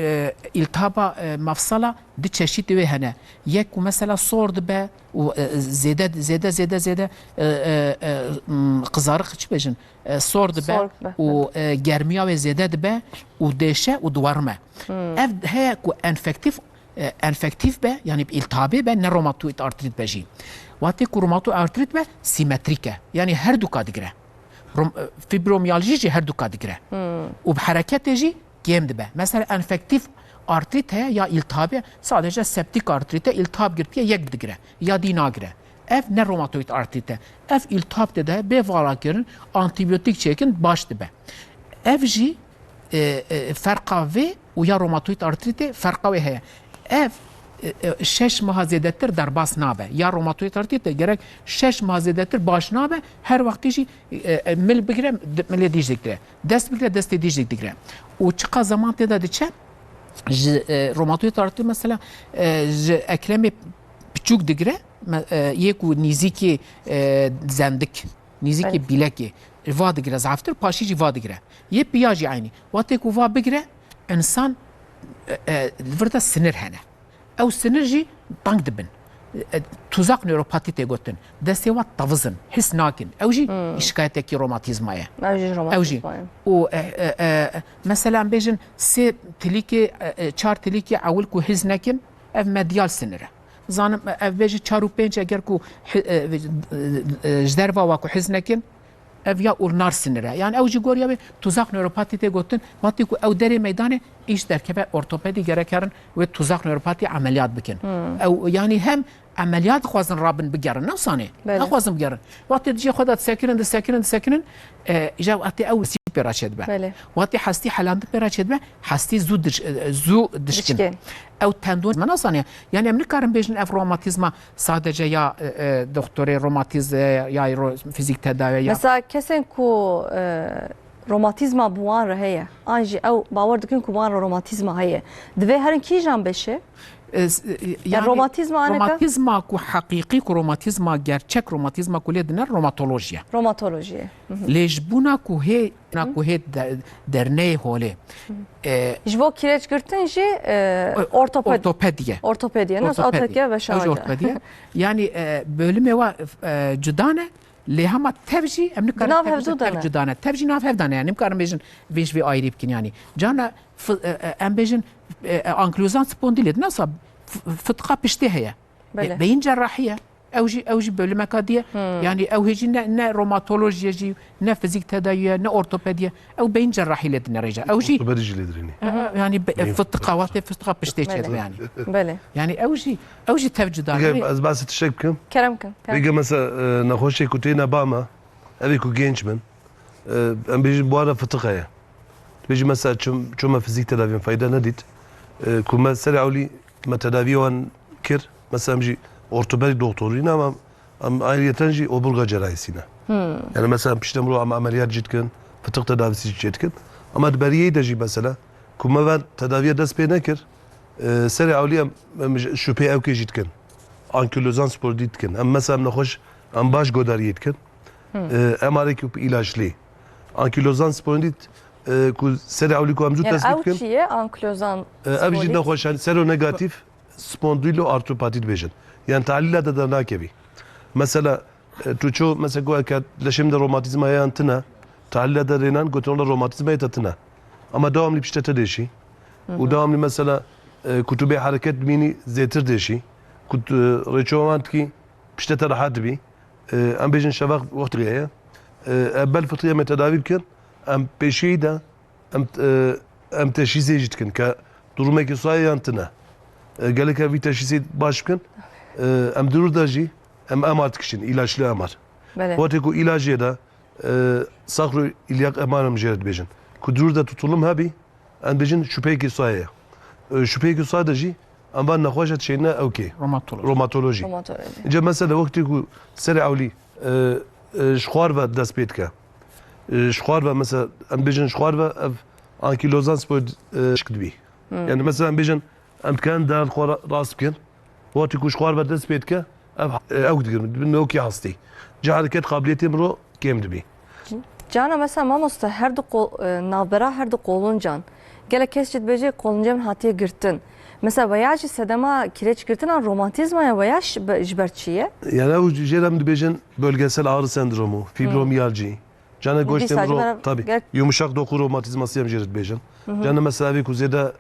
التهاب مفصله دی چشید وی هنه یک کو مثلا سورد به و زیاده قزارق چی بجن سورد به و گرمیا و زیاده به و دیشه و دوارمه اف هي کو انفکتیف به یعنی التهابی به نه روماتوید آرتریت بجی وقتی کو روماتوید آرتریت به سیمتریکه یعنی هر دو کادگره فیبرومیالژی جی هر دو کادگره و به حرکت جی گیم دبه مثلا انفکتیف آرتریت هست یا التهاب sadece septik artrite iltihap girpiye yek digre ya dinagre ev ne romatoid artrite ev iltihap de be valakirin antibiyotik çekin baş dibe ev jî farka ve u ya romatoid artrite farka ve heye ev 6 maha zêdetir derbas nabe ya romatoid artrite gerek 6 maha zêdetir baş nabe her vakti jî mil bigre milê dîj dikire dest bigre destê dîj dikire û çiqa zaman tê de diçe روماتوید آرتریت مثلا اکرم پچوک دگره یک و نیزیکی زندک نیزیکی بیلکی وا دگره زعفتر پاشیجی وا دگره یه پیاجی عینی وقتی که وا بگره انسان ورده سنر هنه او سنر جی طنگ دبن tuzak nöropati te gotin destê wa tavizin his nakin ew jî şikayeteki romatizmaya ew jî û mesela bêjin sê tilîkê çar tilîkê ewil ku his nekin ev medyal sinir e zanim ev bêjî 4 û 5 eger ku ji derva wa ku his nekin ev ya urnar sinir e yani ew jî goriya wê tuzak nöropati te gotin watî ku ew derê meydanê iş derkeve ortopedî gerekerin ve tuzak nöropati ameliyat bikin ew yani hem عملیات خوازن رابن بگیرن نه سانه خوازن بگیرن وقتی دیگه خودت سکرن اجا وقتی او سی پیراشد به وقتی هستی حلاند پیراشد به هستی زو دشکن او تندون من سانه یعنی امن کارم بیشن اف روماتیزما sadece ya doktor روماتیز یا فیزیک تداوی یا مثلا کسین کو روماتیزما بوان رهیه آنجی او باور دکن کو بوان روماتیزما هیه دوی هرن کی جان بشه yani روماتیزما ku hakiki ku romatizma gerçek romatizma ku lediner romatolojiye lejbuna ku he derneği hole jvo kireç girtin jî ortopediye nasıl ortopediye ve ortopediye yani bölüme wa cudane lehama tevji emni karam cudane tevji nav hevdane yani karam bejin veş ve ayrı bkin yani cana em bejin ankilozan spondilit nasıl fıtka pişti heye beyin cerrahiye evji bölüme kadiye yani evji ne romatolojiye ne fizik tedaviye ne ortopediye ev beyin cerrahiyle dinlereja evji yani fıtka vakti fıtka pişti çed yani yani evji tevcüdan az bazı teşekkür keremkin bege mesela nahoşe kutena bama evi ku gençmen em bejin bu ara fıtkaya بيجي مثلا شو ما فيزيك تدافين فايدة نديت كل سريع أولي ما تدافيوان كر مثلا بيجي أورتوبيدي دكتورين أم عائلة تنجي أوبرغا جرايسينا يعني مثلا بيشتمرو أم عمليات جد كن فتق تدافي جد كن أما دبريه دجي مثلا كل ما تدافيه دس بينا كر سريع أولي شو بي أوكي جد كن أنكيلوزان سبور ديت كن أم مثلا نخش أم باش قدريت كن أم عليك بعلاج ليه أنكيلوزان سبور ديت ku sera avli ku amzut tespit kin. Yani avçiye ankilozan spondilit. Avcı ne hoş yani sero negatif spondilo artropatit bejin. Yani tahlila da nakebi. Mesela tuço mesela go akat leşimde romatizma yantına tahlila da renan gotonla romatizma yatatına. Ama devamlı piştete deşi. U devamlı mesela kutube hareket bini zetir deşi. Kut reçovant ki piştete rahat bi. Am bejin şavak vakti gaya. Bel fıtriye metedavi kin. ام پیشیده ام تشخیصی جد کن که درومه که سایه یانتنه گله که وی تشخیصی باش کن ام درور داجی ام امارت کشین ilaçlı amar. Vate ku ilacı da sakru ilyak emarım jered bejin. Ku durur da tutulum habi an bejin şüphe ki sahaya. Şüphe ki sahada ji am ban naxwajat şeyine okey. Romatoloji. İnce mesela vakti ku seri avli şxwar ve despetke. شخوار و مثلا ام بیجن شخوار و آنکیلوزان سپور شکدبی یعنی مثلا ام بیجن ام کن در خوار راست بکن وقتی که شخوار و دست بید که او دیگر نوکی هستی جا حرکت قابلیتی مرو کم دبی Cana mesela mamosta her du navbera her du kolun can. Gele kes jid beje kolun cem hatiye girtin. Mesela veya jî sedema kireç girtin an romantizmaya veya jberçiye. Yani o jelem dibejin bölgesel ağrı sendromu, fibromiyalji. Cana goştem sadece tabii gel- yumuşak doku romatizması hem jerit bejin. Cana mesela bir kuzeyde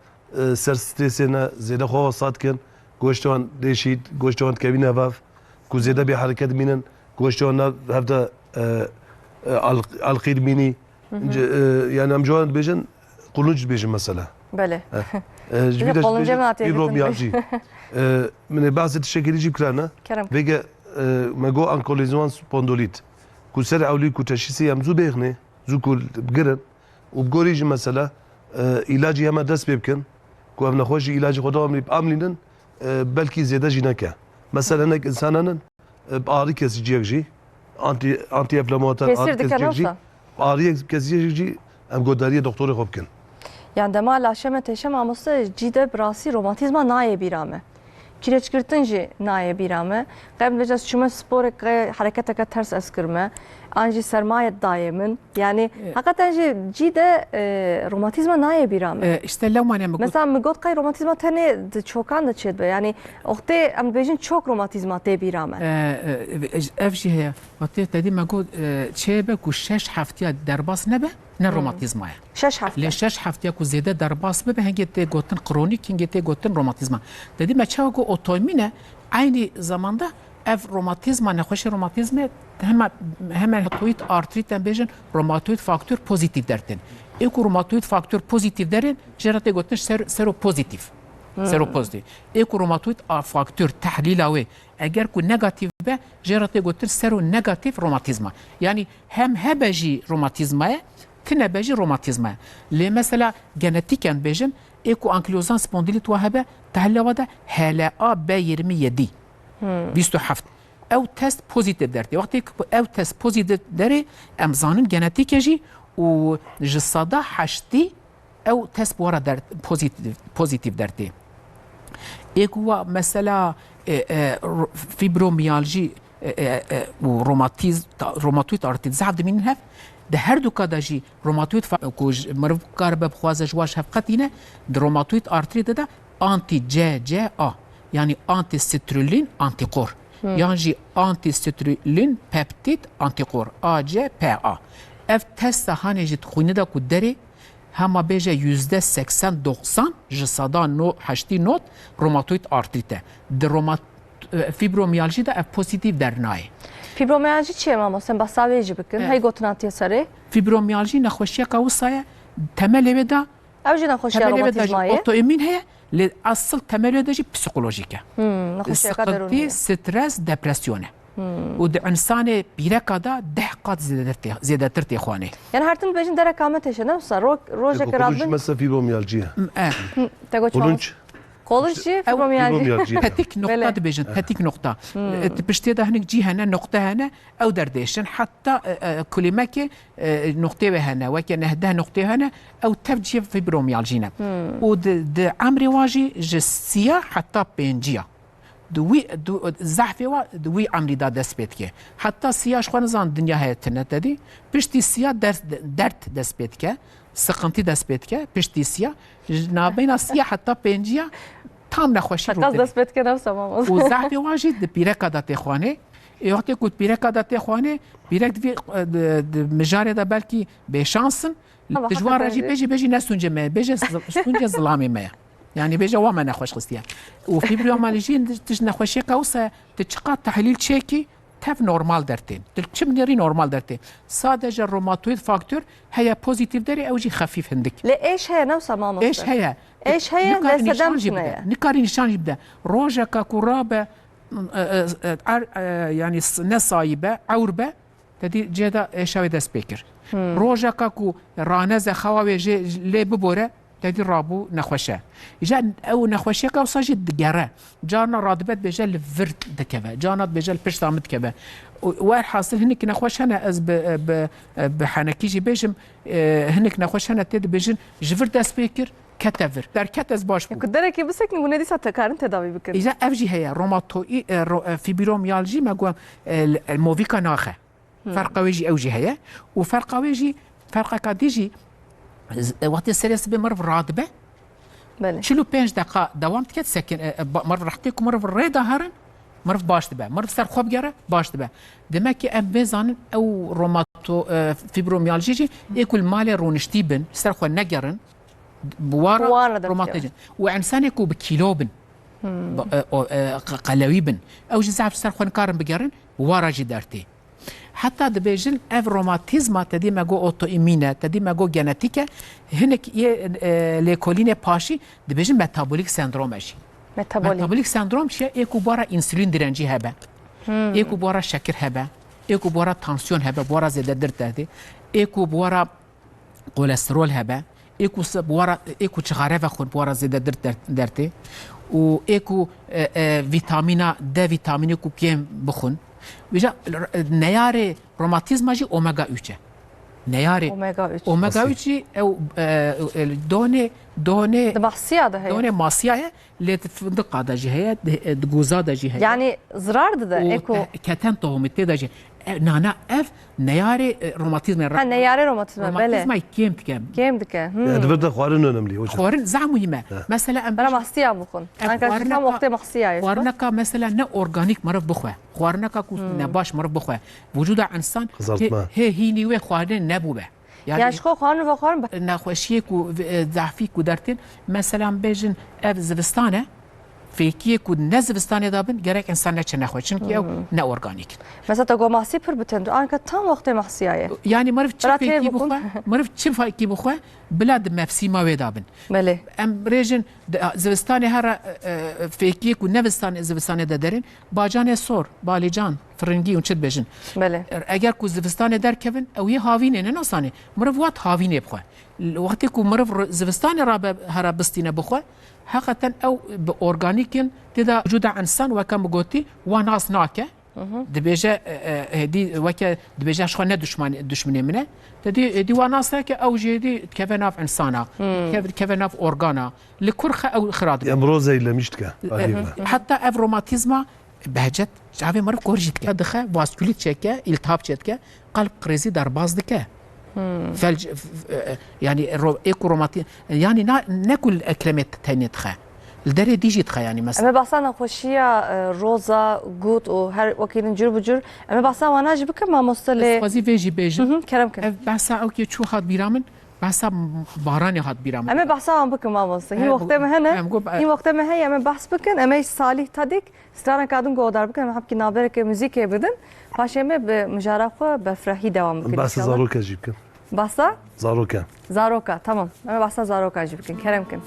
ser stresine zede hava satken goştevan değişit, goştevan kevine vav. Kuzeyde bir hareket minin goştevan hafta alqir mini. Yani am joan bejin kulunç bejin mesela. Böyle. جبيدة قولن جماعة يا فيبروميالجي من بعض التشكيل يجيب كلانا Kerem. فيجا ما جو ان كوليزون سبوندوليت كل سر اولي كو تشيسي ام زو بيغني زو كل بقرن وبقول يجي مثلا علاجي هما دس بيبكن كو ام نخوشي علاجي خدام باملينن بلكي زياده جينكا مثلا انك انسانا باري كسيجيك جي انتي افلاماتر Kesir diken جي olsa. اري كسيجيك جي ام قداريه دكتور خوبكن Yani dema laşeme teşem amosta cide brasi romantizma naye birame. Kireç girtin jî naye birame. Qebl vecas çüme sporek hareketeke ters eskirme. Anji sermayet dayemin. Yani hakikaten jî cide romantizma naye birame. İşte levmane mi Mesela mi got kay romantizma tane çokan da çedbe. Yani okte em bejin çok romantizma te birame. ev jî heye wextê tedî me got çêbe ku 6 heftiya derbas nebe ne romatizmaya. Şeş hafta. Lê 6 heftiya ku zêde derbas bibe hengê tê gotin kronik hengê tê gotin romatizma. Dedî me çawa ku otoîmîne aynı zamanda ev romatizma nexweşî romatizmê hemen rheumatoid artrit em bêjin rheumatoid faktör pozitif dertin. Ê ku rheumatoid faktör pozitif derin jê re tê gotin seropozitif. Seropozitif. Ê ku rheumatoid faktör tehlîla wê eger ku negatif be jê re tê gotin seronegatif romatizma. Yani hem hebe jî romatizmaya tine be jî romatizmaya. Lê mesela genetiken bêjin ê ku ankilozan spondilit wa hebe tehliya de HLA B27 27 ew test pozitif dertê. Wextê ku ew test pozitif derê em zanin genetîke jî û ji sada heştî ew test wara pozitif dertê. Ê ku wa mesela fibromiyalji û romatoid artrit zav dimînin hev de her du kada jî romatoid ku meriv kar be bixwaze ji waş hevqetîne di romatoid artrit de anti-CCA yani anti-citrulline antikor. Yani jî anti-citrulline peptid antikor ACPA. Ev testa hanê jî dixwîne de ku derê hema bêje %80-90 ji sada heştî not romatoid artrit e. Di fibromiyalji de ev pozitif dernaye. Fibromiyalji çiye mamosta basavê jî bikin. Hey gotin atiye serê. Fibromiyalji nexweşiyeka wisa ye temelê wê de Ew jî nexweşiya romantizmayê. otoîmîn heye lê asıl temelê de jî psikolojik e. Nexweşiyeka Sıkıntı, derûnî. stres, depresyon e. û di insanê pîreka da 10 qat zêdetir têxwanê. Yani her tim bejin derek kame teşe ne olsa rojek Kulunç radbin mesela fibromiyalji. te goç Kulunç Kolunç jî fibromiyalji. fibromiyalji. Petik nokta Böyle. dibêjin, petik nokta. Piştê de hinek cî hene, nokta hene, ew derdêşin. Heta kulîmekê noktê ve hene, weke nehdeh noktê hene, ew tev cî fibromiyalji ne. û di emrê wa jî ji siyah heta pênciya. Zehfê wa di wî emrî da dest pê dike. Heta siyah ji xwe nizan dinya heye tinet dedî, piştî siyah dert dest pê dike, sıkıntı dest pê dike, piştî siyah, ji navbeyna siyah heta pênciya tam nexweşî Hatta dest betke ne olsa mamosta. û zehfê wa jî di pîreka da têxwanê wextê ku pîreka da têxwanê pîrek divê di mijarê de belkî bêşansin Ama di ji wan re jî hakikaten- bêjî nesûnce me ye bêje şûnce zilamê me ye yani bêje wa me nexweş xistiye û fibromiyalji tij nexweşiyeka wisa ti çiqa tehlîl çêkî tev normal dertên ti çim nerî normal dertê sadece romatoid faktör heye pozitif derê ew jî xefîf hindik. Le eş heye ne olsa mamosta. Eş heye. Eş heye Nikarî le nîşan sedem jî tune bide. ye. Nikarî nîşan jî bide. Rojeka ku rabe yani ne sahibe, ewr be, dedî cêda êşa wê dest pê kir. Rojeka ku raneze xewa wê jê lê bibore, dedî rabû nexweşe. Ja ew nexweşiyeka wisa jî digere. Carna radibet bêje li vir dikeve. Carna bêje li pişta min dikeve. Wer hasıl hinek nexweş hene ez bi henekî jî bêjim hinek nexweş hene tê dibêjin ji vir dest pê kir ketevir. Derket ez baş bû. Ku derekê bisekî bu ne dîsa tekarın tedavi bikin. İza ev jî heye fibromiyalji me gom movîka naxe. فرق ويجي أوجي هيا وفرق ويجي فرق كاديجي وقت السريس بمرف راتبة بله شلو 5 دقائق دوام تكت سكن مرف رحتك ومرف الريدا هرن مرف باش تبع مرف سر خوب جرا باش تبع دمك ام بيزان او روماتو فيبروميالجي يكل مالي رونشتيبن سر خو نجرن بوارا روماتيجن وانسان يكو بكيلوبن قلويبن او جزاف سر خو نكارن بجرن وارا جدارتي حتى دبيجن اف روماتيزما تدي ماغو اوتو ايمينا تدي ماغو جينيتيكا هناك ليكوليني باشي دبيجن ميتابوليك سندروم اشي ميتابوليك سندروم شيء ايكو بورا انسولين درنجي هبه ايكو بورا شكر هبه ايكو بورا تانسيون هبه بورا زياده درتاتي ايكو بورا كوليسترول هبه ايكو بورا ايكو شغاره خود بورا زياده درتي و ايكو فيتامينا د فيتامين كو كيم بخون ویجا نیاره روماتیزم جی اومگا 3 نیاره اومگا 3 او دونه ماسیا ده دونه ماسیا لت فندق ده جی هي دغوزا ده جي هي يعني زرار ده ايكو كتن تومت ده جي نانا اف نیاره روماتیزم نیاره روماتیزم بله روماتیزم كيم دكه يعني بدك خوارن نملي وجه خوارن زعم مهمه مثلا انا ماسيا بكون انا كان وقت ماسيا خوارنكا مثلا نا اورجانيك مرف بخوه خوارنكا كو نباش مرف بخوه وجود انسان هي نيوه خوارن نبوبه يعني شخو خوارن وخوارن نخوشيك وضعفيك ودرتين مثلا بيجن اف زبستانه فيكي كود نزبستانه دابن جرك انسان نخوش چونكي او نا اورجانيك مثلا تقو ماسي پر بتندو انا كتام وقت ماسيا يعني مرف تشفيكي بخوه مرف تشفيكي بخوه بلاد مفسي ما ودابن بله ام ريجن زبستانه هر فيكي كود نزبستانه زبستانه دادرين باجان سور باليجان فرنگی اون چت بجن بله اگر کو زوستان در کبن او یه هاوینه نه نسانه مرف وات هاوینه بخواه وقتی کو مرف زوستان را هر بستینه بخواه حقیقتا او به ارگانیکن تدا وجود انسان و کم گوتی و ناس ناکه دبیجه هدی وکه دبیجه شخو نه دشمنی منه دي وناصر او جدي كفناف انسانا كفناف اورغانا لكرخ او خراد امروز زي لمشتك حتى افروماتيزما بهجت جاوی مرف کورجیت که دخه واسکولیت چکه التهاب چکه قلب قریزی در باز دکه فلج يعني ايكوروماتي يعني ناكل اكلمات تانية تخا الدري ديجي تخا يعني مثلا اما بحثنا خوشيه روزا جوت و هر وكيل نجر بجر اما بحثنا وانا جبك ما مستلي فازي فيجي بيجي كلام كده بحثا اوكي شو هاد بيرامن بحثا باراني هاد بيرامن اما بحثا بك ما مستلي هي وقت ما هنا هي وقت ما هي اما بحث بكن اما صالح تدك استران كادون قدر بكن ما حبكي نابرك موزيك بدن فاشمه بمجارفه بفرحي دوام بكن بس زاروكا جيبكن باسا زاروكا تمام انا باسا زاروكا جيبكن كرمكن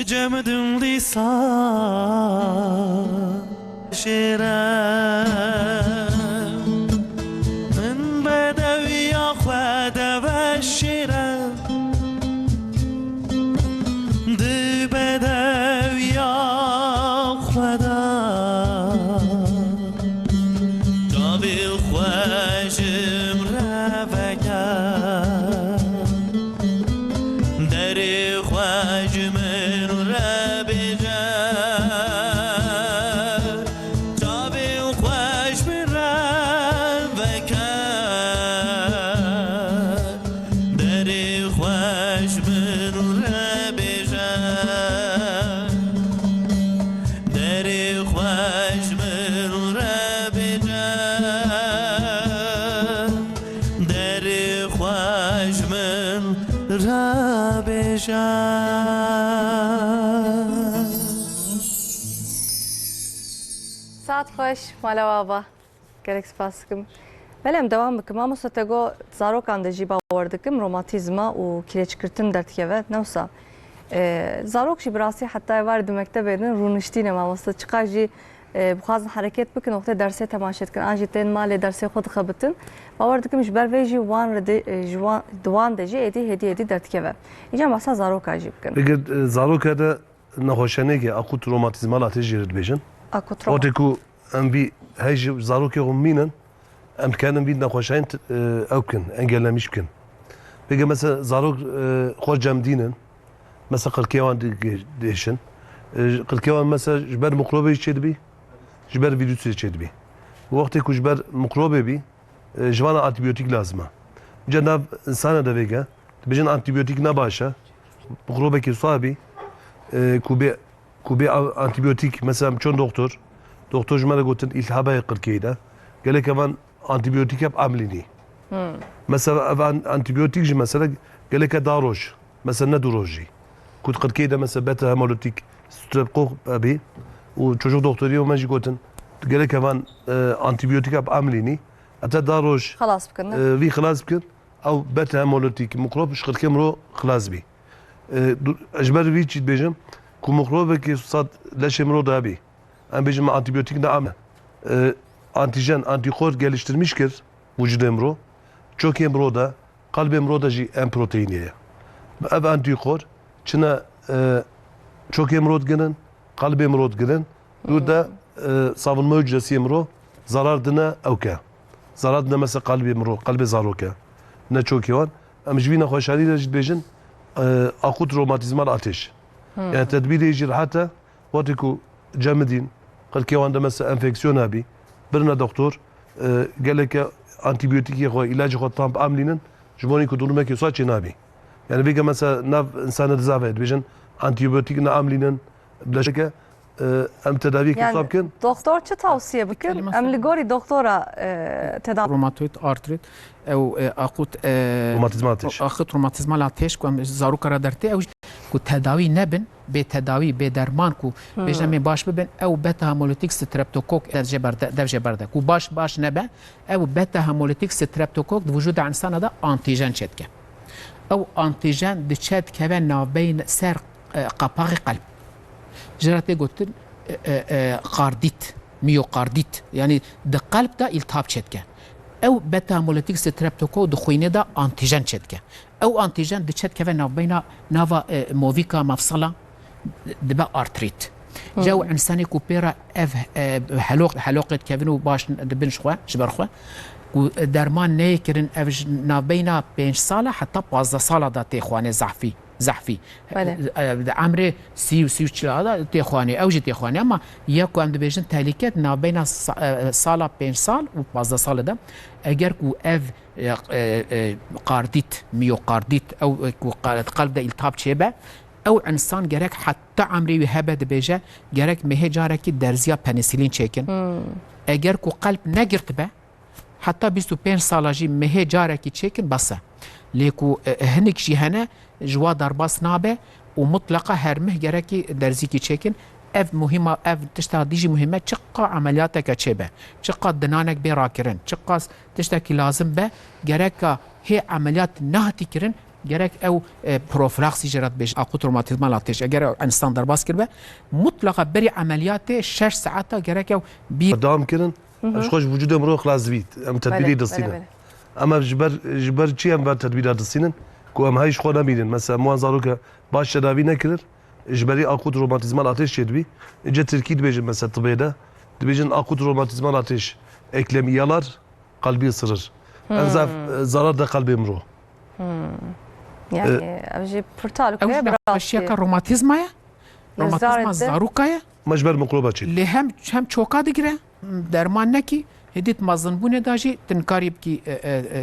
Dicemedim lisan şirem Min bedevi akhwede ve şirem Di bedevi akhwede Cabil khwajim revekar Deri khwajmin rebejar Cabil khwajmin revekar Deri khwajmin rebejar Deri khwajmin rebejar Deri khwajmin rebejar ساعت خوش مالا بابا gerek spas dikim. Belem devam bikim ama satego zarokan da jî bawer dikim romatizma û kireçkirtin dertkeve newsa. Zarok jî bi rastî heta var di mektebê din rûniştîne mamosta çiqa jî bixwazin hereket bikin oxtê dersê temaşe dikin an jî tên malê dersê xwe dixebitin bawer dikim ji ber vê jî wan de jî êdî hêdî dertkeve. Îca masa zaroka jî bikin. Eger zarokê de nexweşanekê akut romatizmal hatê jê dibêjin. Akutro. Otê ku em vî hey ji zarokê xwe mînin em dikarin vî nexweşayîn ew bikin, engellemîş bikin. Pêke mesela zarok xwe cem dînin, mesela qirkê wan diêşin. Qirkê wan mesela ji ber mikrobê jî çê dibî, ji ber vîrusê çê dibî. Wextê ku ji ber mikrobê bî, ji wan re antîbiyotik lazim e. Ca nav insana de vêge, dibêjin antîbiyotik ne baş e, mikrobekî sabî, ku bê antîbiyotik mesela çon doktor ji me re gotin îltihabeyê qirkeyê de, gelek evan antîbiyotik hep amlînî. Mesela ev antîbiyotik jî mesela gelek da roj, mesela ne du roj jî. Ku qirkeyê de mesela beta hemolitik strepkok bî û çocuk doktorî me jî gotin gelek evan antîbiyotik hep amlînî, heta da roj Xalas bikin. vî xilas bikin, ew beta hemolitik mikrop ji qirkê mirov xilas bî. Ji ber vî çî dibêjim ku mikrobekî sat leşê mirov de hebî. Em bêjin me antîbiyotik ne ame. Antijen, antikor geliştirmiş kir vücuda mirov. Çokê mirov de, qalbê mirov de jî em proteinê ye. Ev antikor çine çokê mirov diginin, qalbê mirov diginin, û de savunma hücresiyê mirov zarar dine ew ke. Zarar dine mesela qalbê mirov, qalbê zarok e. Ne çokê wan. Em ji vî nexweşanî de jî dibêjin akut romatizmal ateş. Yani tedbirê jî rihet e, wekî ku cemidîn, qirkê wan de mesela enfeksiyon hebî, birine doktor geleke antîbiyotikê xwe, ilacê xwe tam amlînin, ji bonî ku durumekê wisa çê nabî. Yani vêge mesela nav insana dizave dibêjin antîbiyotik ne amlînin, bileşeke em tedaviyekê wisa Yani bikin. doktor çi tavsiye bikin? Kelime Em li gorî doktora tedavi روماتوید آرتریت او اخوت Romatizmal ateş. اخوت روماتیزمال آتش کو زارو کرا درته او کو تداوی نبن به تداوی به درمان کو بجنم باش ببن او بتا هامولوتیک سترپتوکوک در جبرده کو باش نبه او بتا هامولوتیک سترپتوکوک وجود انسان ده آنتیجن چتکه او آنتیجن د چت که نه بین سر قپاق قلب جراته گوتن قاردیت میوقاردیت یعنی د قلب ده التهاب چتکه او بتا هامولوتیک سترپتوکو د خوینه ده آنتیجن چتکه او آنتیجن د چت که نه بین ناوا موویکا مفصله دبا ارتریت جو انسانی کوپیرا اف حلوقت کevin باش دبن شخوا جبرخوا درمان نیکرین اف نابینا 5 ساله حتی 15 ساله دا تخوانه زحفی عمر 30 و 34 تخوانه اوج تخوانه اما یکو ام دبیجن تهلیکت نابینا ساله 5 سال و 15 ساله ده اگر کو اف قاردیت میوقاردیت او قلب ده التهاب چیبه او انسان gerek hatta عمری و هبه دبیجه gerek مهه جاره که درزیا پنیسیلین چکن اگر کو قلب نگرت به حتی 25 ساله جی مهه جاره که چکن بسه لیکو هنک جی هنه جوا درباس نابه و مطلقه هر مه gerek که درزی که چکن ev مهمه ev تشتا دیجی مهمه چقا عملیاتك چه به چقا دنانك بي راكرن چقا تشتا کی لازم به gerek که هی عملیات نهتی کرن gerek ew profilaksi jerat beş akut romatizmal ateş eğer insan derbas kirbe mutlaka beri ameliyatı 6 saata gerek ew bir دام كرن اش خوش وجود امرو خلاص بيت ام تدبيري دسينا اما جبر چی ام بر تدبیرات دسینن کو ام هیچ خو نبینن مثلا مو زاروکا باش تداوی نکرر اجباري اكوت روماتيزمال ateş يدبي اجى تركيد بيجن مثلا طبيدا دبيجن اكوت روماتيزمال ateş eklemi yalar kalbi ısırır انزاف zarar da kalbi امرو يعني أبجي برتال ew وكذا nexweşiyeka romatizmaya romatizma zarokaya مجبر ميكروبا چي li hem çoka digire derman neki hedit mazınbune da jî tinkari bikî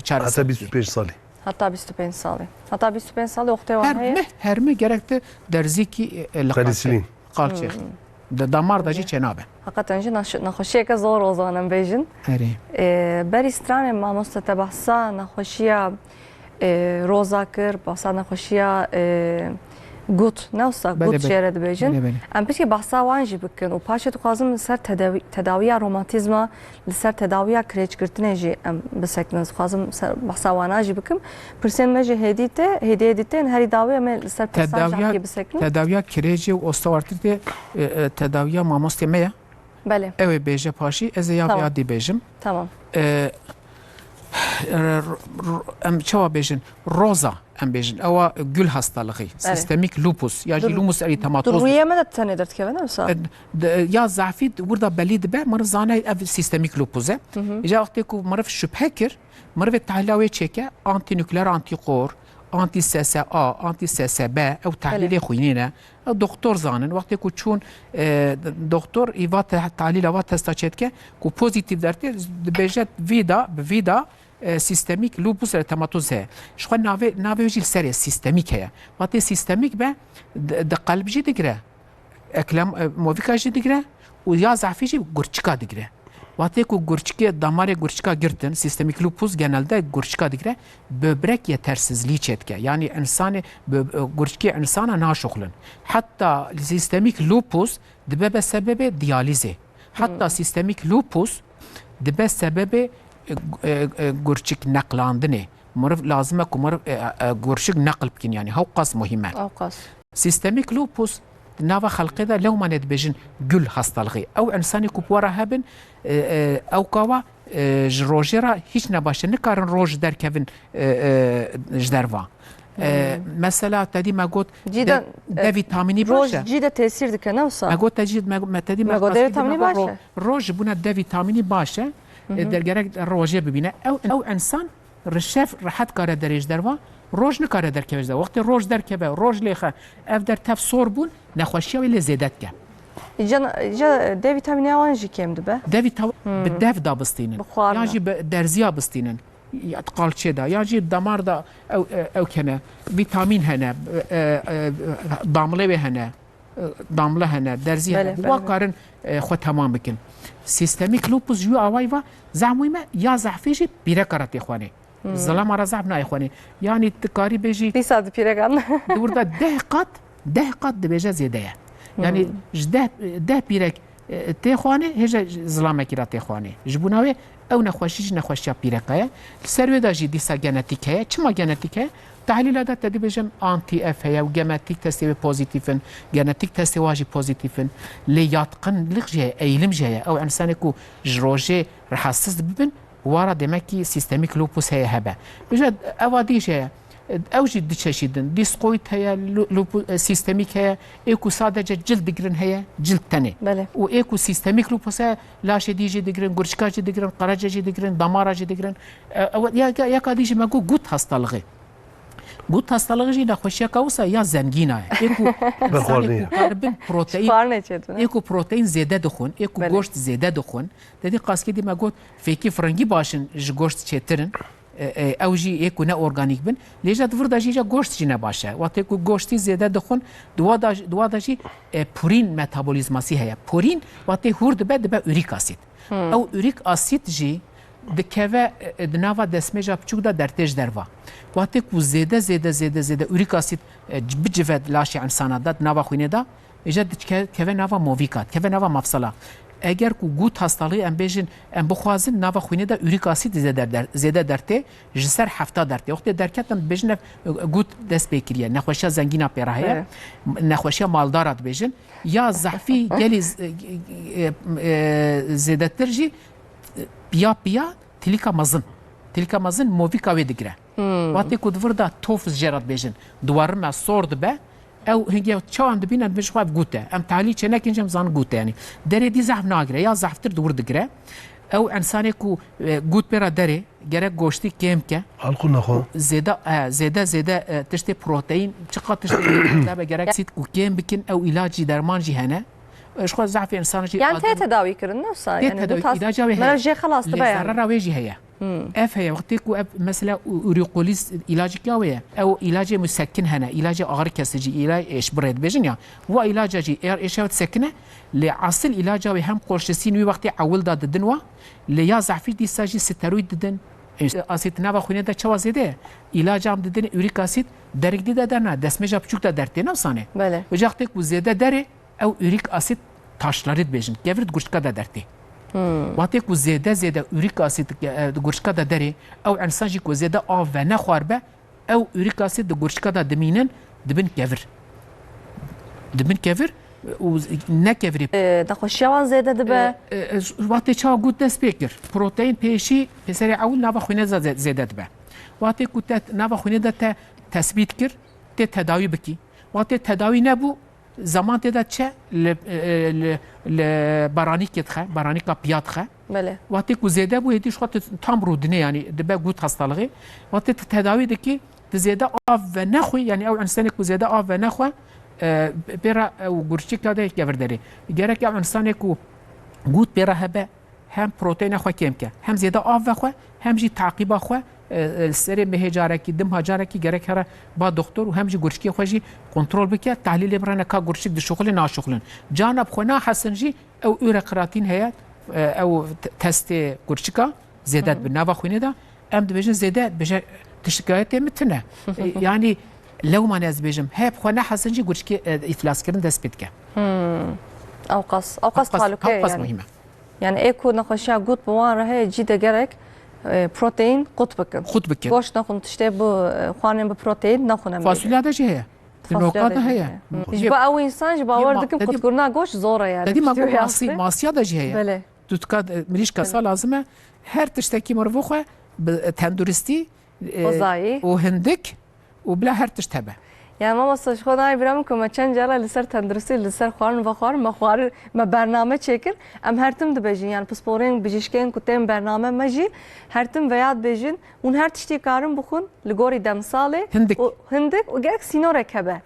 çaresi. حتى 25 سالي حتى 25 صالي حتى 25 صالي وقتها وهي her mi gerekti derziki Penisillin. qalçe. De damar da jî çenabe. حقيقة نجي نخوشيك زور وزانا بيجن Erê. بري ستراني ما مستة بحثا نخوشيا روزا كر بحثا نخوشيا قوت نوسا بله قوت بله. جيرد بيجن بله بله. ام بيشكي بحثا وانجي بكن وباشا تقازم لسر تداوية روماتيزما لسر تداوية كريج كرتني جي ام بسكنز قازم بحثا واناجي بكم برسين مجي هديتين هري داوية من لسر برسان جاكي بسكن Tedaviya kireci و osteoartrite tedaviya mamoste me ya. بله Ew beje paşi ez ya Tamam. yadî bejim. تمام Em çawa bejin roza em bejin ewa gül hastalığı sistemik lupus ya jî lupus eritematoz دروية مدى تاني درت كيف انا وسا ya zafî burada belî dibe mir zane ev sistemik lupus e ja wextê ku miriv şüphe kir mirivê tehlîla wê çêke antinükleer antikor anti SSA anti SSB ew tehlîlê xwînî ne doktor zanin wextê ku çûn doktor îva tehlîla va testa çêdike ku pozitif dertê dibêje vida sistemik lupus eritematoz heye. Ji xwe navê jî li serê sistemik heye. Watê sistemik be di qalb jî digire. Eklem movika jî digire û ya zafî jî gurçika digire. Watê ku gurçikê damarê gurçika girtin sistemik lupus genelde gurçika digire böbrek yetersizliği çêdike. Yani insanê gurçikê insana naşoxlin. Hatta sistemik lupus dibe be sebebê diyalîzê. Hatta sistemik lupus dibe sebebê gurçik neqlandinê. Miriv lazim e ku miriv gurçik neql bikin yani hewqas muhim e. اوقاس Sistemik lupus nava xelqê de lewmanê dibêjin gül hastalığı. Ew insanê ku wara hebin ew kawa ji rojê re hiç ne baş e nikarin roj derkevin ji derva. Mesela tedî me got Cidden, D vitamini روج baş e. جيدة تأثير دك Me نوسا got tedî Me got D vitamini baş e. roj buna D vitamini baş e. Dergerek rojê bibîne ew insan rişef rahat kare derêj derva roj nikare derkeve de wextê roj derkeve roj lêxe ev dertev sor bûn nexweşiya wê lê zêde dike. جا D vitamini avan jî kêm dibe Devî bi dev da bistînin Bixwarina. ya jî bi derziya bistînin ya qalçê da ya jî damar da ew kene vitamin hene damle wê hene damle hene derzî Bele, hene bele, wa bele. karin xwe temam bikin. Sistemik lupus jû awayî ve zehmûyî me ya zehfê jî pîrek kara tê xwanê. Zilama ra zehf nayê xwanê. Yani tu karî bêjî Dîsa dipîrekan burada 10 qat dibêje zêde ye. Yani ji 10 pîrek tê xwanê hêja zilamekî ra tê xwanê. Ji bo navê ew nexweşî ji nexweşiya pîreka ye. Li ser wê de jî dîsa genetîk heye. Çima genetîk heye? Tehlîla da te dibêjin anti-F heye û genetik testê wê pozîtîfin, genetik testê wa jî pozîtîfin. Lê yatqinlik jî heye, eğilim jî heye. Ew insanê ku ji rojê rahatsız dibin wara demek ki sistemik lupus heye hebe. Bêje ewa dî jî heye. Ew jî diçeşîdin. Dîskoîd heye, sistemîk heye, ê ku sadece cild digirin heye, cild tenê. بله û ê ku sistemîk lupus heye, laşê dî jî digirin, gurçika jî digirin, qereca jî digirin, damara jî digirin. Yeka dî jî me got gut hastalığı. Gut hastalığı jî nexweşiyeka wisa ya zengîna ye. Ê ku insanê ku karibin proteîn Şifar ne çedin ê ku proteîn zêde dixwin, ê ku Bele. goşt zêde dixwin, dedî qaskê dî me got fêkî firengî başin ji goşt çêtirin. Ew jî ê ku ne organîk bin lêja divir da jî goşt jî ne baş e. Watê ku goştî zêde dixwin duwa da jî purîn metabolîzmasî heye. Purîn watê hûr dibe ûrik asit. Ew ûrik asit jî dikeve di nava desmêja piçûk da dertêj derva. Watê ku zêde ûrik asit bicive laşê insana da di nava xwînê da êja dikeve nava movîka, dikeve nava mafsala. اگر کو گوت هستالی ام بیژن ام بخوازن ناو خوینه دا اوریک اسید زیاده درته جسر 70 درته وقت درکتن بیژن گوت دست بکریه نخوشا زنگینا پیراهه نخوشا مالدارات بیژن یا ضعفی گلی زیاده ترجی بیا تلیکا مزن موفیکا وی دگره وقتی کو دوردا توفز جرات بیژن دوارم سورد به او هنگی چند بینند مش خواب گوته ام تعلی چه نکنجم زان گوته یعنی دره دی ضعف ناگره یا ضعف تر دور دگره او انسانی کو گوت برا دره گره گوشتی کم که حلقو نخوا زیده تشتی پروتئین چقدر تشتی تابع گره سید کو کم بکن او علاجی درمانجی هنه ايش خو ضعف انسان جي يعني تي تداوي كرن نفسها يعني تداوي علاج هي مرجع خلاص تبع يعني ضرر ويجي هي اف هي وقتك واب مثلا اوريقوليس علاج كاويه او علاج مسكن هنا علاج اغر كسجي علاج ايش بريد بيجن هو علاج جي ايش تسكنه لعصل علاج هم قرشسين وي وقت اول داد دنوا ليا ضعف دي ساجي سترويد ددن اسيت نوا خونه دا چوا زده علاج هم ددن اوريك اسيد درك دي ددنا دسمجا بچوك دا درته نفسانه بله وقتك وزده دره او اوریک اسید taşları bejin kevrit gurşka da derti وقتی کو زیاده اوریک اسید گرشکا دا دری او انسان جی کو زیاده آو و نخوار به او اوریک اسید گرشکا دا دمینن دبن کفر و نکفری نخوشیوان زیاده دبه وقتی چا گود دست بکر پروتئین پیشی پسری اول نوا خونه زیاده دبه وقتی کو نوا خونه دا تثبیت کر ته تداوی بکی وقتی تداوی نبو زمان تدا چه لبرانی کتخه برانی کپیات خه بله وقتی کو زیاده بو هدیش خاطر tam رودنه yani دبه گوت hastalığı وقتی تداوی دکی زیاده آب و نخوی yani او انسان کو زیاده آب و نخوه برا او گرچی کاده گوردری گرک او انسان کو گوت برا هبه هم پروتئین خو کم که هم زیاده آب و خو هم جی تعقیب خو سری مهجارکی دم هجارکی گرک هر با دکتر و هم جی گرچکی خوجی کنترل بکه تحلیل برانه کا گرچک د شغل ناشغلن جانب خنا حسن جی او اورقراتین هيا او تست گرچکا زیادت به نوا خونه دا ام دبیجن زیاده بشه تشکایت متنه yani لو ما ناز بيجم هاب خنا حسن جي گرچکی افلاس کردن دست بید که اوقاس تعلقه يعني مهمه يعني ايكو نخشيا قوت بوان راهي جيده جرك بروتين قط بكن گوشت نخون تشتي بو خوانين ببروتين نخون فاصوليا دا جي هي النوقات هي جبا او انسان جبا وردكم قط قرنا گوشت زوره يعني دي ما ماسيا دا جي هي بله تتكاد مليش كاسا لازمه هر تشتكي مرفوخه تندرستي غذایی وهندك وبلا هر تشتبه يعني ما وصلش خدای برام که ما چند جاله لسر تندرستی لسر خوارن و خوارن ما برنامه چکر ام هر تم دبیجین yani پسپورین بجیشکن کتیم برنامه مجی هر تم ویاد بیجین اون هر تشتی کارم بخون لگوری دمساله هندک و گرک سینو رکبه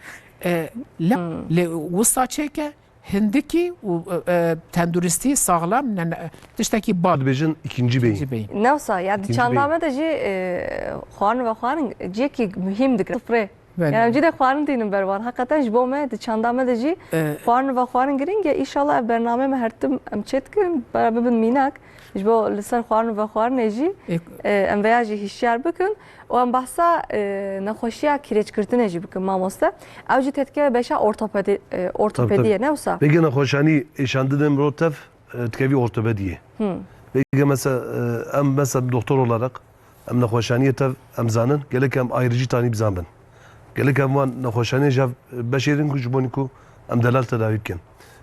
لا وسطا چکه هندکی و تندرستی sağlam تشتکی bal Azerbaycan ikinci beyin. Nefsa yani çandame de ji خوارن و خوارن جی کی مهم دکره سفره yani cide خوارن dinin bervan hakikaten ji bo me de çandame de ji خوارن و خوارن girin ya inşallah bername me hertim em çetkin beraber bin minak ji bo liser خوارن و خوارن jî em veya jî hişyar bikin و em bahsa nexweşiya kirêçkirtinê jî bikin mamoste ew jî tetkeve beşa ortopediye newsa Bege nexweşanî êşandinên rotev dikevî ortopediye. Bege mesela em mesela doktor olarak em nexweşaniyê tev em zanin gelek em ayrıcı tanî bizanin. Gelek em wan nexweşaniyê jev beşêrin ku ji bo ku em delal tedavî bikin.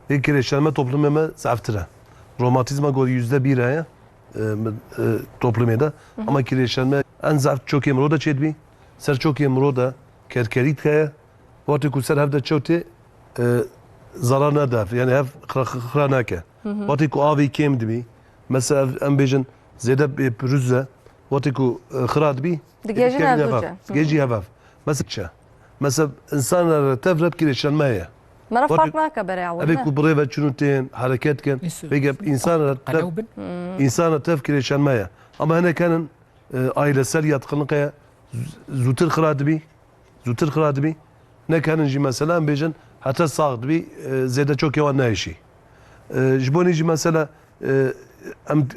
Bê kirêçlenme toplumê me zeftir e. Romatizma gorî %1 heye toplumê de ama kirêçlenme en zef çokê mirov de çêdibî ser çokê mirov de kerkerît heye watê ku ser hev de çewtê zarar nede yani hev xira nake. Watê ku avê kêm dibî mesela em bêjin zêde pürüzle watê ku xira dibî digêjin hevdûce digêjî hev mesela insanlar tev rep kirêçlenme heye مرة فرق ناكا برا أبي كبري بتشنوتين حركات كان بيجي إنسان تفكير شان مايا أما هنا كان عائلة سالية تقلقة زوتر خراد بي نا كان نجي مثلا بيجن حتى صاغد بي زيادة شوكي ونايشي جبوني جي مثلا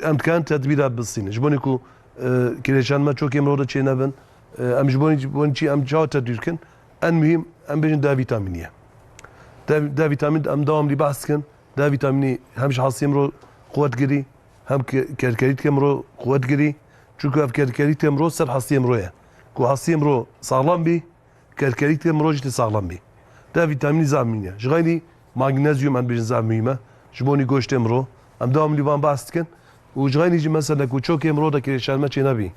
أم كان تدبيرات بالصين جبوني كو كريشان ما شوكي مرودة شيء نبن أم جبوني شي أم جاو تدبيركن المهم أم بيجن دا فيتامينية دا فيتامين ام دوام لي بحث كن دا ویتامینی همش حسیم رو قوت گیری هم کرکریت کم رو قوت گیری چون که اف کرکریت کم رو سر حسیم رویه کو حسیم رو سالم بی کرکریت کم رو جت سالم بی دا ویتامینی زمینیه جغینی مغنیزیوم ان بیشتر زمینه جبونی گوشت امرو ام دام لیوان باست کن و جغینی جی مثلا کو چوک امرو دا کریشان ما چه نبی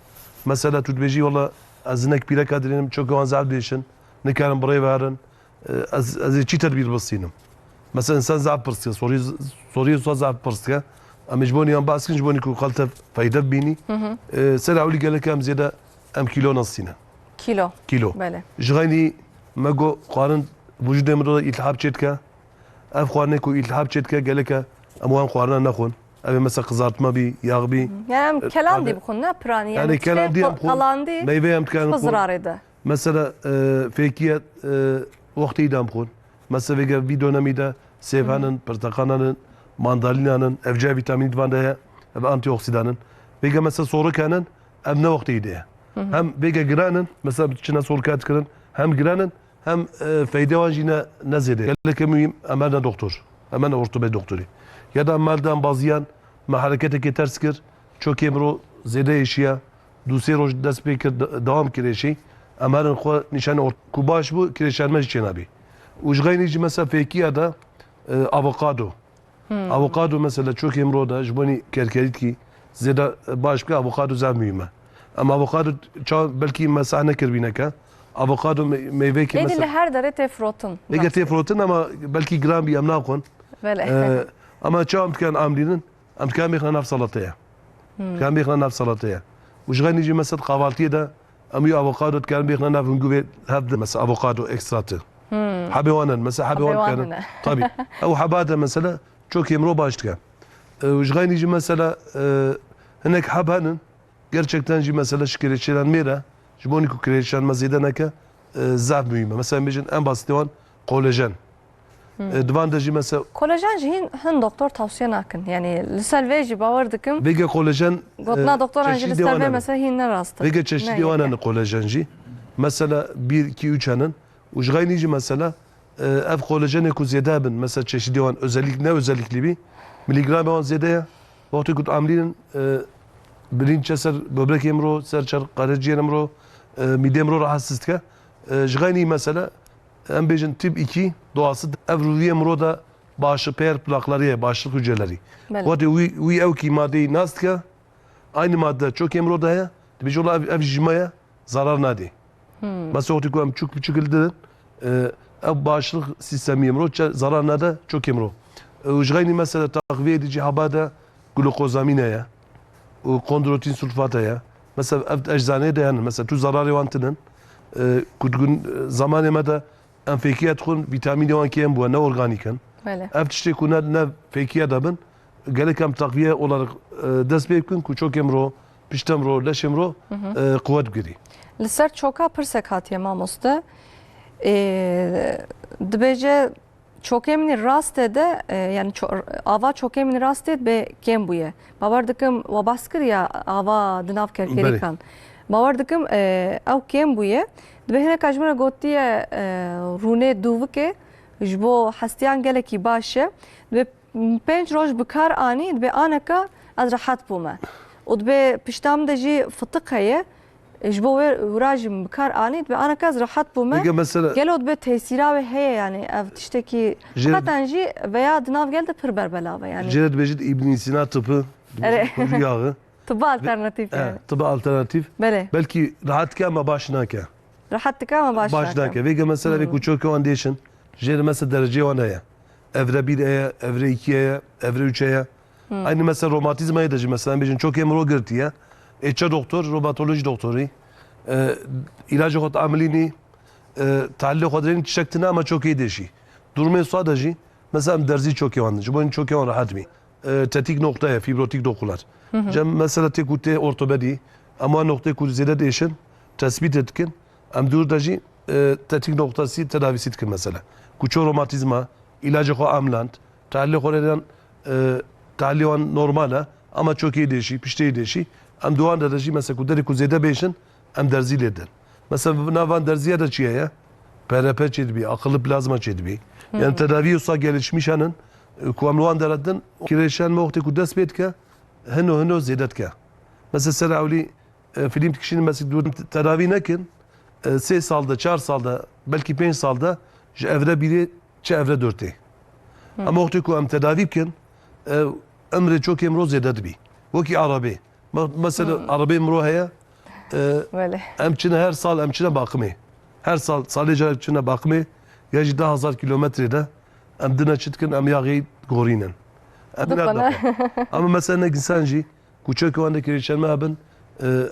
مثلا تو تبیجی والله از نک پیرا کادرینم چوک وان زاد بیشن نکارم برای وارن از چی تربیت بسینم مثلا انسان زعب برسكه سوري صار زعب برسكه اما جبوني ام باسكن جبوني كو خلطه فايده بيني سر اولي قال لك ام زياده ام كيلو نصينا كيلو بله جغيني ماغو قارن وجود امرو التهاب تشتكا اف قارن كو التهاب تشتكا قال لك اموان قارن نخون ابي مثلا قزارت ما بي ياغبي yani kelam diye bukun ne prani yani kelam diye kalan diye meyve am كان zararı مثلا فيكيه وقتي دام خون مثلا vega video namida سيفانن برتقانن ماندالينانن افجا فيتامين دفانده اف انتي اوكسيدانن vega مثلا صوره كانن ام وقت يديه هم vega جرانن مثلا بتشنا صور كات كرن هم جرانن هم فايده وانجينا نزيده قال لك مهم امانه دكتور امانه ortoped دكتوري يا da maldan bazıyan ma harekete terskir çok emro zede eşya دوسي روج دست بكر دوام كريشي امارن خو نشان كوباش بو كريشان مش جنابي وجغين يجي مثلا فيكيا دا افوكادو افوكادو مثلا çok emro da jboni kerkerit ki zeda baş ka avokado zamiyme ama avokado belki mesela ne kirbineka avokado meyve ki mesela her dere tefrotun Ege tefrotun ama belki gram bir amna kon böyle ama çam kan amlinin am kan bixna naf salataya kan bixna naf salataya وجغين يجي مثلا قوالتي دا امي افوكادو كان بيخنا نافن جوبي هذا مثلا افوكادو اكستراتر حبيوانا مثلا حبيوان كان طبيعي او حباده مثلا çok emro başka وجغين يجي مثلا هناك حبانن gerçekten جي مثلا şkireçlen mera jboni ku kireçlen mazidanaka zaf mühim mesela bizim en basit olan kolajen Divan da jî mesela kolajen jî hin doktor tavsiye nakin yani li ser vê jî bawer dikim vege kolajen gotna doktor an jî li ser vê mesela hin ne rast vege çeşitli wanan kolajen jî mesela 1 2 3 hanın و jgayni jî mesela ev kolajen ku zêde bin mesela çeşitli wan özellikli bir miligram wan zêde ya vakti ku amlinin birinci ser böbrek emro ser karaciğer emro mide emro rahatsızlık jgayni mesela em bejin tip 2 doğası evruviye mroda başı per plakları başlık hücreleri. Vati uy evki maddeyi nastka aynı madde çok emroda ya bijola ev jimaya zarar nadi. Mesela otiku em çok şekilde ev başlık sistemi emro zarar nada çok emro. Ujgayni mesela takviye edici habada glukozamine ya kondroitin sulfata ya mesela ev eczaneye de yani mesela tu zararı vantının kudgun zamanı mada ام فيكيا تكون فيتامين وان كيم بو نا اورغانيكن اف تشتي كنا نا فيكيا دابن قال لك ام تقويه ولا داس بيكون كو çok emro piştemro leşemro kuvvet giri Lisser çoka pırsek hatiye mamosta dibece çok emni rast ede yani ava çok emni rast ed be kem buye bavar dikim ve baskır ya ava dinav kerkerikan bavar dikim ev kem buye دبهنا كاجمنا قوتية روني دوفكي جبو حستيان قالكي باشا دبي بنج روج بكار آني دبي أنا كا أزرحات بوما ودبي بشتام دجي فطقية جبو وراجم بكار آني دبي أنا كا أزرحات بوما قالوا دبي تيسيراوي هي يعني تشتكي قطنجي veya دناف قال ده بر بربلاوي يعني جرد بجد ابن سينا tıpı rüyağı tıbı alternatif yani tıbı alternatif belki rahat ki ama başına ki راحتك ما başına ki vega mesela bir küçük foundation jer mesela derece ona evre 1'e evre 2'ye evre 3'e aynı mesela romatizmaya da mesela bizim çok emro girdi ya eçe doktor romatoloji doktoru ilacı kot amelini tahalle kodrenin çektiğine ama çok iyi deşi durmayı sadece mesela derzi çok yavandı bu çok yavan rahat mı tetik noktaya fibrotik dokular mesela tekute ortopedi ama noktaya kuzede değişen tespit etkin Em durdacı tetik noktası tedavisi tıkın mesela. Kuço romatizma, ilacı ko amlant, tahalle koredan tahalle wan normala ama çok iyi değişi, pişteyi değişi. Em duan derece mesela kuderi kuzede beşin em derzi leden. Mesela navan derziye de çiye ya. PRP çedbi, akıllı plazma çedbi. Yani tedavi usta gelişmiş hanın كواملوان دردن كريشان ما وقت كودس بيتك هنو زيدتك مثلا سر أولي فيلم تكشين مثلا دور تداوي نكن 3 سالda 4 سالda belki 5 سالda ji evre biri çi evre dörtê ama wextê ku em tedavî bikin emrê çokê mirov zêde dibî wekî arabê mesela arabê mirov heye بله em çine her sal em çine bakımê her salê carek çine bakımê ya jî 10,000 kilometrê de em dine çi dikin em yaxî gorînin em Dikane. ama mesela ne insan jî ku çekê wan de kirêçenme hebin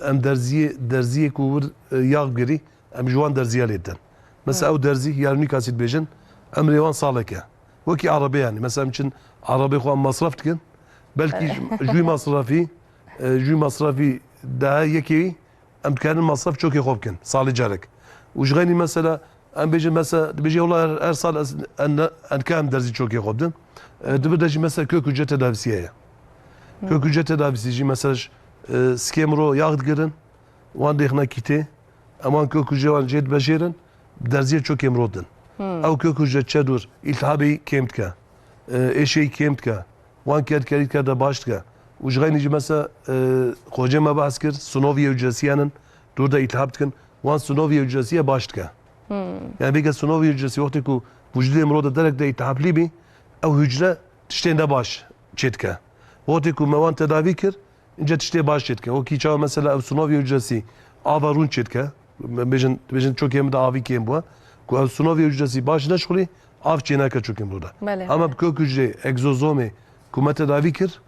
em derziyê ku wir yağ girî em ji wan derziya lêdin mesela ew derzî yarînî kasî dibêjin emrê wan saleke wekî arabê yani mesela em çin arabê xwe em masraf dikin belkî ji wî masrafî daha yekê em dikarin masraf çokê xwe bikin salê carek û ji xenî mesela em bêjin mesela dibêjî wala her sal em em derzî çokê xwe bidin dibir de jî mesela kök hücre tedavisiye ye kök hücre tedavisi jî mesela sikê mirov yağ digirin wan dêxine kîtê em wan kök hücre wan jê dibejêrin derziyê çokê mirov din ew kök hücre çedur îltihabê kêm dike êşeyî kêm dike wan kerkerî dike de baş dike û ji xenî jî mesela xwecê me behs kir sinoviyê hücresiyanin dûr de îltihab dikin wan sinoviyê hücresiye baş dike yani bêge sinoviyê hücresî wextê ku vücudê mirov de derek de îltihablî bî ew hücre tiştên de baş çê dike wextê ku me wan tedavî kir ince tiştê baş çê dike wekî çawa mesela ew sinoviyê hücresî ava rûn çê dike bêjin çokê min de avî kêm bûye ku ew sinoviyê hücresî baş neşxulî av çê neke çokê mirov de بله ama bi kök hücrê egzozomê ku me tedavî kir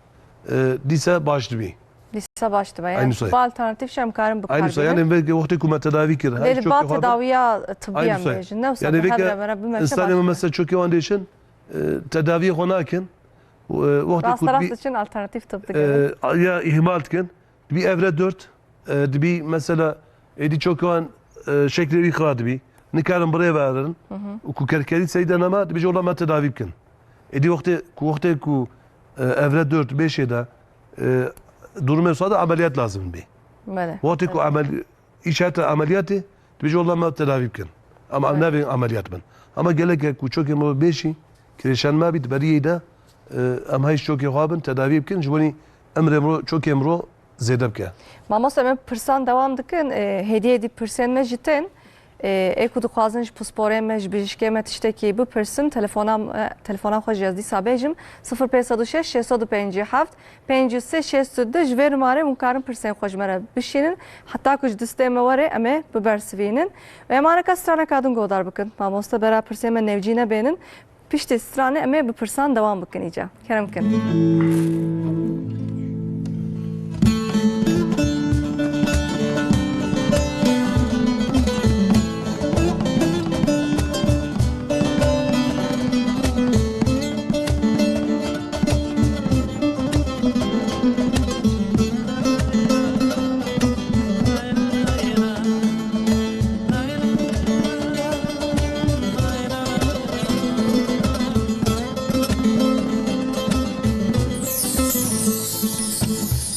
dîse baş dibî Lise başlama yani Aynı sayı. bu alternatif şemkarın bu aynı yani wextê ku me tedavî kir Veli çokê ba xwe bin- tedaviya tıbbiye Aynı sayı. mecin. Ne olsa Yani her veke beraber bir meşe İstanbul'da başlıyor. mesela çokê wan dêşin tedaviyê xwe nakin wextê Rast ku rast için alternatif tıp dikin. ya ihmal dikin dibî evre 4 dibî mesela êdî çokê wan şeklê wî xira dibî nikarin birê verin û ku kerkerî seyde nema dibêje wela me tedavî bikin êdî wextê ku evre 4 5'e de durumê sada ameliyat lazım bî Bele. wextê ku îşata ameliyatê dibêje wela me tedavî bikin ama em nabên ameliyat bin ama gelek ku çokê mirov bêşî kirêşanma bî beriyê de em heyş çokê xwe bin tedavî bikin ji bonî emrê mirov çokê mirov zêde bike Mamos em pirsan devam dikin hediye edip pirsen me jitin. Eko dixwazin ji pisporê me ji bijîşkê me tiştekî bipirsin telefona xwe ji ez dîsa bêjim 0506 657 53 602 ji vê numarê hûn karin pirsên xwe ji me re bişînin heta ku ji distê me were em ê bibersivînin ve emaneka straneka din godar bikin mamosta bera pirsên me nevcî nebênin piştê stranê em ê bi pirsan devam bikin îca kerem bikin.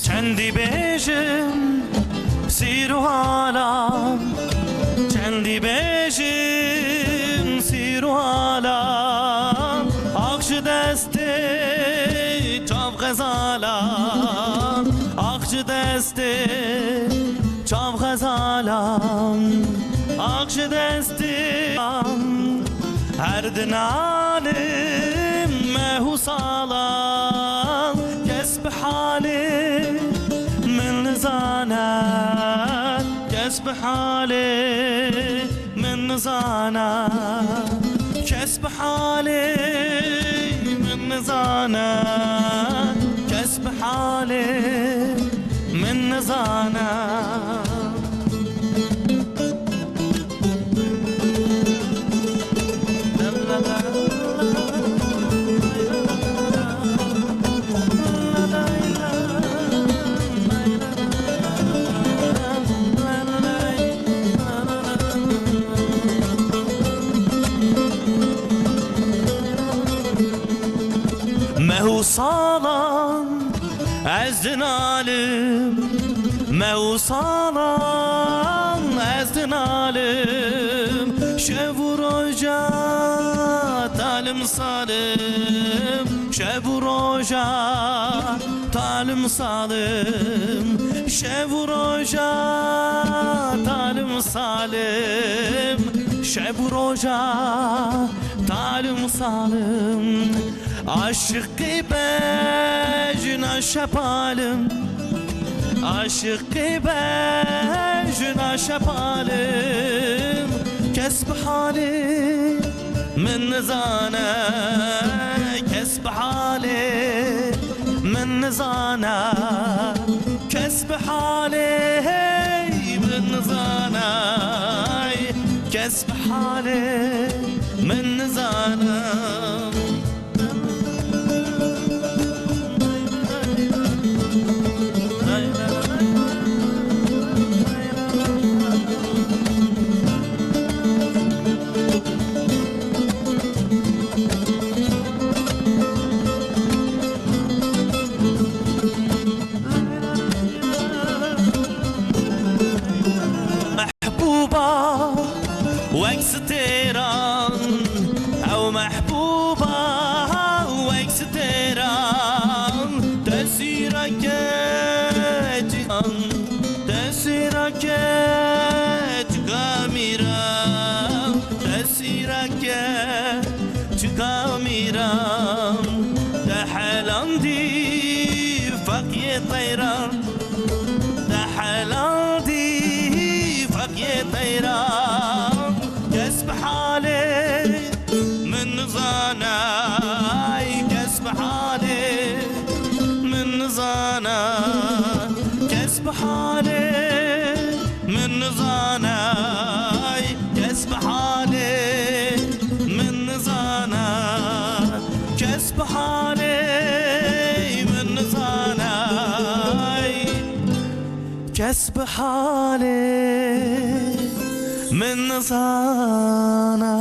چندی بیشم سیر و حالم چندی بیشم سیر و حالم آخش دسته چاو غزالم آخش دسته چاو غزالم آخش دسته هر دنالم مهو سالم كسب حالي من نزانا كسب حالي من نزانا كسب حالي من نزانا كسب حالي من نزانا Mevsalan ezdin alim Mevsalan ezdin alim Şevur hoca talim salim روجا تعلم صالم شب روجا تعلم صالم شب روجا تعلم صالم عشقي بجنا شبالم عشقي بجنا شبالم كسب حالي من نزانا كسب حالي من نزانا كسب حالي من نزانا كسب حالي من نزانا وكستيران أو محبوبة وكستيران تسيرك تسيرك تكاميران تسيرك تكاميران تحلم دي فقي طيران تحلم دي فقي طيران كسب حالي من نزانا كسب حالي من نزانا كسب حالي من نزانا كسب حالي من نزانا كسب حالي من نزانا كسب حالي من نزانا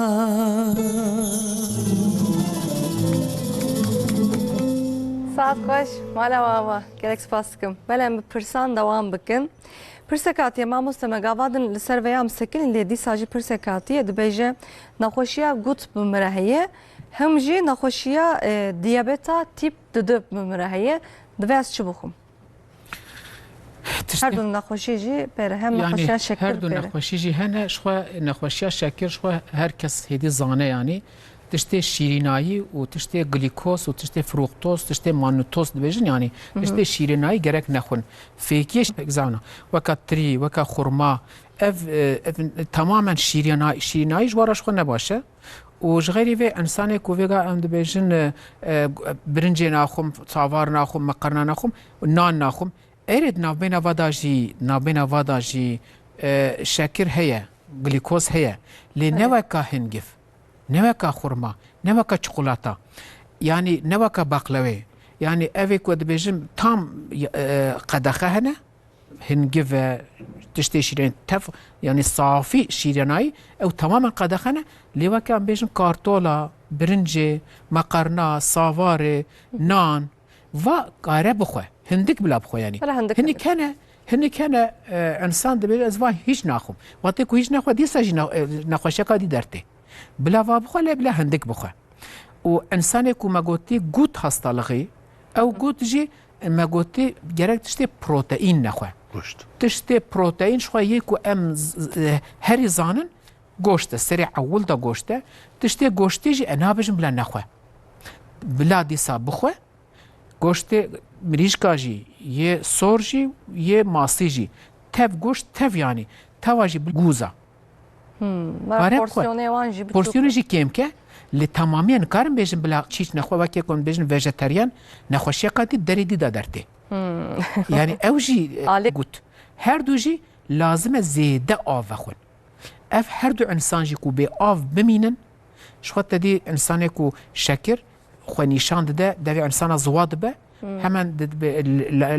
Saat خوش مالا بابا گلک سپاس کم بله پرسان دوام بکن پرسکاتیه ما مستمگاوادن لسر ویام سکن لیدی ساجی پرسکاتیه دبیجه نخوشیه گوت بمرهیه هم جی نخوشیه دیابتا تیپ دو بمرهیه دویاز چی بخوم؟ هر دو نخوشی جی بره هم نخوشیه شکر هر دو نخوشی جی هنه شخوا نخوشیه شکر شخوا هر کس هدی زانه یعنی تشتی شیرینایی و تشتی گلیکوز و تشتی فروکتوز تشتی مانوتوز دبیجن یعنی تشتی شیرینایی گرک نخون فیکیش اگزانا وکا تری وکا خورما تماما شیرینایی جوارش خون نباشه و غیری و انسانی که ویگا ام دبیجن برنجی ناخوم صاوار ناخوم مقرنا ناخوم نان ناخوم ارد نابینا وادا جی شکر هیا گلیکوز هیا لی نوکا هنگف نوکا خورما نوکا چکولاتا یعنی نوکا باقلوه یعنی اوی که دبیجم تام قدخه هنه هنگف تشتی شیرین تف یعنی صافی شیرینایی او تماما قدخه هنه لی وکا بیجم کارتولا برنج مقرنا صاوار نان و قاره بخواه هندك بلا بخو يعني هني كان انسان دبي ازوا هيش ناخم واتيكو هيش ناخو دي ساجي ناخوشكا دي درتي بلا بخو لا بلا هندك بخو وانسان كو ما قلتي قوت هستالغي او قوت جي ما قلتي جرك تشتي بروتين ناخو تشتي بروتين شو يكو ام هري زانن گوشت سريع اول دا گوشت تشتي گوشتي جي انا بجم بلا ناخو بلا دي سا بخو گوشت مریشکا جی یه سور جی یه ماسی جی تف گوشت تف یعنی توا جی گوزا پورسیون جی کم که لی تمامی نکارم بیشن بلا چیچ نخوا وکی کن بیشن ویژتریان نخوشی قدی دری دیده درده یعنی او جی گوت هر دو جی لازم زیده آف خون اف هر دو انسان جی کو به آف بمینن شخوت دی انسانی کو شکر خو نشان ده دوی انسان زواد به همان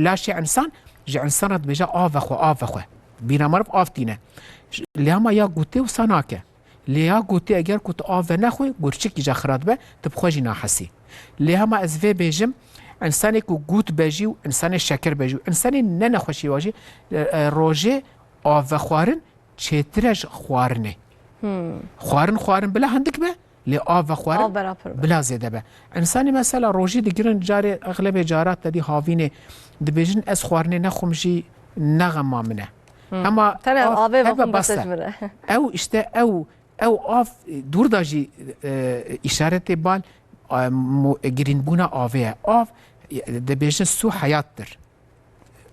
لاشی انسان جی انسان بجا آف خو بینا مرف آفتینه لیاما یا گوته و ساناکه لیا گوته اگر کت آف نخوی گرچکی جا خراد به تب خوشی ناحسی لیاما از وی بیجم انسانی که گوت بجی و انسانی شکر بجی و انسانی ننخوشی واجی روژه آف خوارن چترش خوارنه خوارن بلا هندک به لی آب و خواره آب براپر به. بلا زیده به انسانی مثلا روژی دیگرن جاری اغلب جارات تدی هاوینه دبیجن از خوارنه نخوم جی نغم منه اما تنه آبه بخون بسته بسجمره او اشته او آف دور داجی اشارت بال گرین بونا آوه آف دبیجن سو حیات در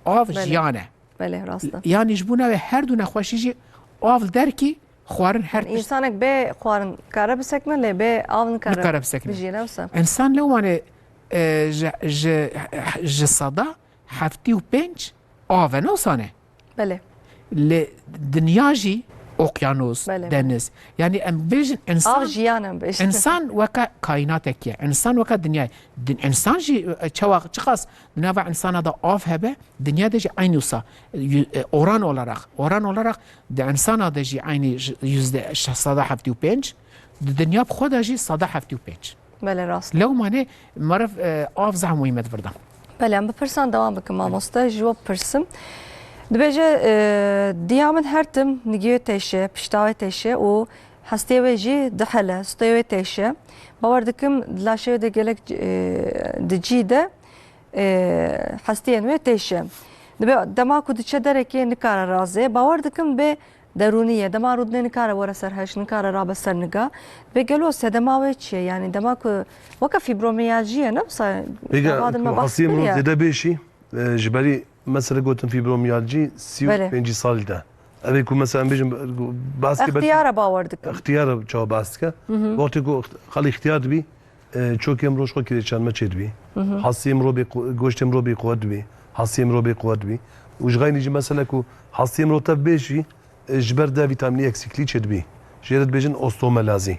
آف بله. جیانه بله راسته یعنی جبونه و هر دو نخوشی جی آف درکی خوارن هر تشت انسانك بي خوارن كاره بسكنه لي بي آون كاره نكاره بسكنه. بيجينا وسا انسان لو مانه ج صدا هفتی و پنج آوه نوسانه بله لدنيا جي اوقيانوس بله. دنس يعني ام بيجن آف انسان جيانا بيش انسان وكا كائناتك يا انسان وكا دنيا انسان جي تشواق تشخص نافع انسان هذا اوف هبه دنيا دجي عينوسا اوران اولاراق د انسان هذا جي عيني يزد صدا هفتي و پنج الدنيا بخودها جي صدا هفتي و پنج بله راست لو مانه مرف اوف زعم مهمت فردا بله ام بپرسان دوام بکم ماموستا جواب پرسم دبیجه دیامن هرتم نگیو تیشه پشتاوی تیشه و هستیوی جی دحله ستیوی تیشه باور دکم دلاشوی دگلک دجیده هستیانوی تیشه دبی دماغو دچه درکی نکار رازه باور دکم به درونیه دما رودنه نکاره ورا سرهش نکاره رابه سرنگا به گلو سدماوی چیه یعنی دماغو وکا فیبرومیالژیه نفسا بيجا حسيم رو زده بيشي جبالي مثلا قلت فيبروميالجي سيو بله. بينجي سال ده أبي يكون مثلا بيجي باسكت اختیار باور دکم اختيار شو باسكت وقت يكون خلي اختيار بي شو كم روش خو كده كان ما تشد بي حسيم رو بيقوشتم رو بيقود بي حسيم رو بيقود بي وش غاين يجي مثلا كو حسيم رو تب بيشي جبر ده فيتامين اكسكلي تشد بي جيرت بيجن اوستومالازي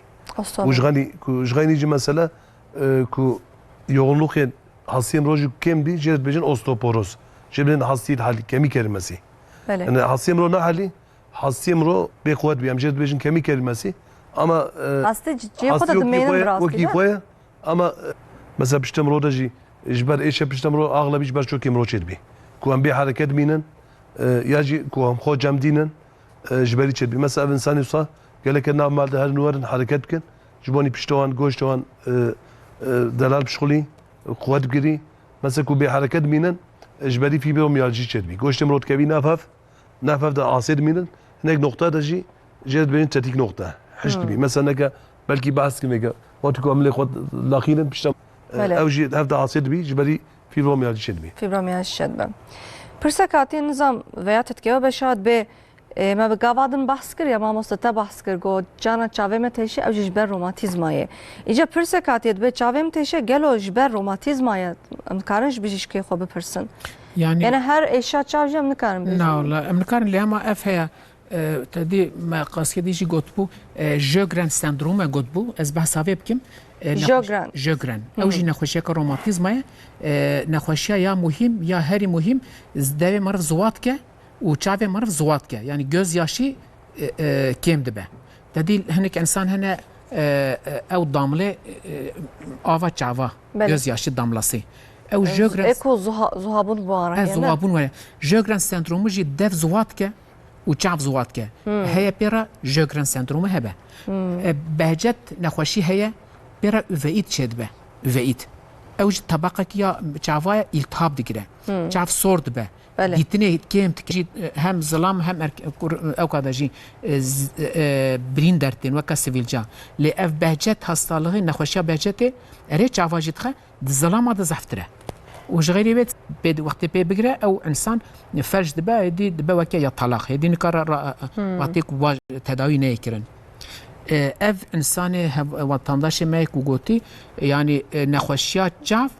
وش غاين يجي مثلا كو yoğunluk hasiyem roju kemdi jeret bejin osteoporoz. Jebren hasiyet hali kemik erimesi. بله Yani hasiyem ro ne hali? Hasiyem ro be kuvvet biyam jeret bejin kemik erimesi. Ama هستی جی خود دمینم راست وکی خواه ama mesela piştem ro da ji jber eşe piştem ro ağla jber çok kem ro çedbi. Ku am bir hareket minen ya ji ku am xo cam dinen jberi çedbi. Mesela insan olsa gelek normalde her numarın hareket ken jboni piştoğan goştoğan دلال بشغلي قوات بقري مثلا كو بحركات مينن اجباري في بيوم يالجي تشدبي قوشت مرود كبي نافف ده عاصر مينن هناك نقطة تجي جد بين تاتيك نقطة حشت بي مثلا نكا بلكي باس كميكا وقتكم عملي خود لاقينا بشتم او جي هفدا عاصر بي جباري في بيوم يالجي تشدبي فیبرومیالژی شد بم پرسکاتی نظام ویا تتکیو بشاد به ما بگاوادن بحث کر یا ما مستتا بحث کر گو جانا چاوه me teşe ev jber romatizmayı. İca pırsekatiyet be çave me teşe gelo jber romatizmayı amkarınj bijişke xo bipirsin. يعني Yani her eşya çavcı amkarın bijişke. لا لا امكان اللي هم اف هي تدي ما قاسكي ديجي قطبو جوغران سندروم قطبو از بحثاوي بكم جوغران او جي نخوشيا كروماتيزما نخوشيا يا مهم يا هري مهم زداوي مرف زواتكه و چاوه مرف زواتكه يعني göz yaşı كيم دبه تدي هنك انسان هنا او دامله ava çava göz yaşı damlası او جوغران eko zuhabun bu ara. زوابون ولا جوغران سندروم جي دف زواتكه و چاف زواتكه هي بيرا جوغران سندروم هبه بهجت نخوشي هي بيرا اوفيت شدبه اوفيت او طبقه يا چاوا التهاب دگره چاف سورد به دیتنه کم تکجی هم ظلام هم او کادجی برین درتن و کسویلجا لی اف بهجت هستالغی نخوشیا بهجت اره چاواجت خه ظلام هذا زفتره وش غيري بيت بيد وقت بي بقرا او انسان فرج دبا يدي دبا وكا يطلق يدي نكرر واتيك تداوي نيكرن اف انسان وطنداش مايك وغوتي يعني نخوشيات جاف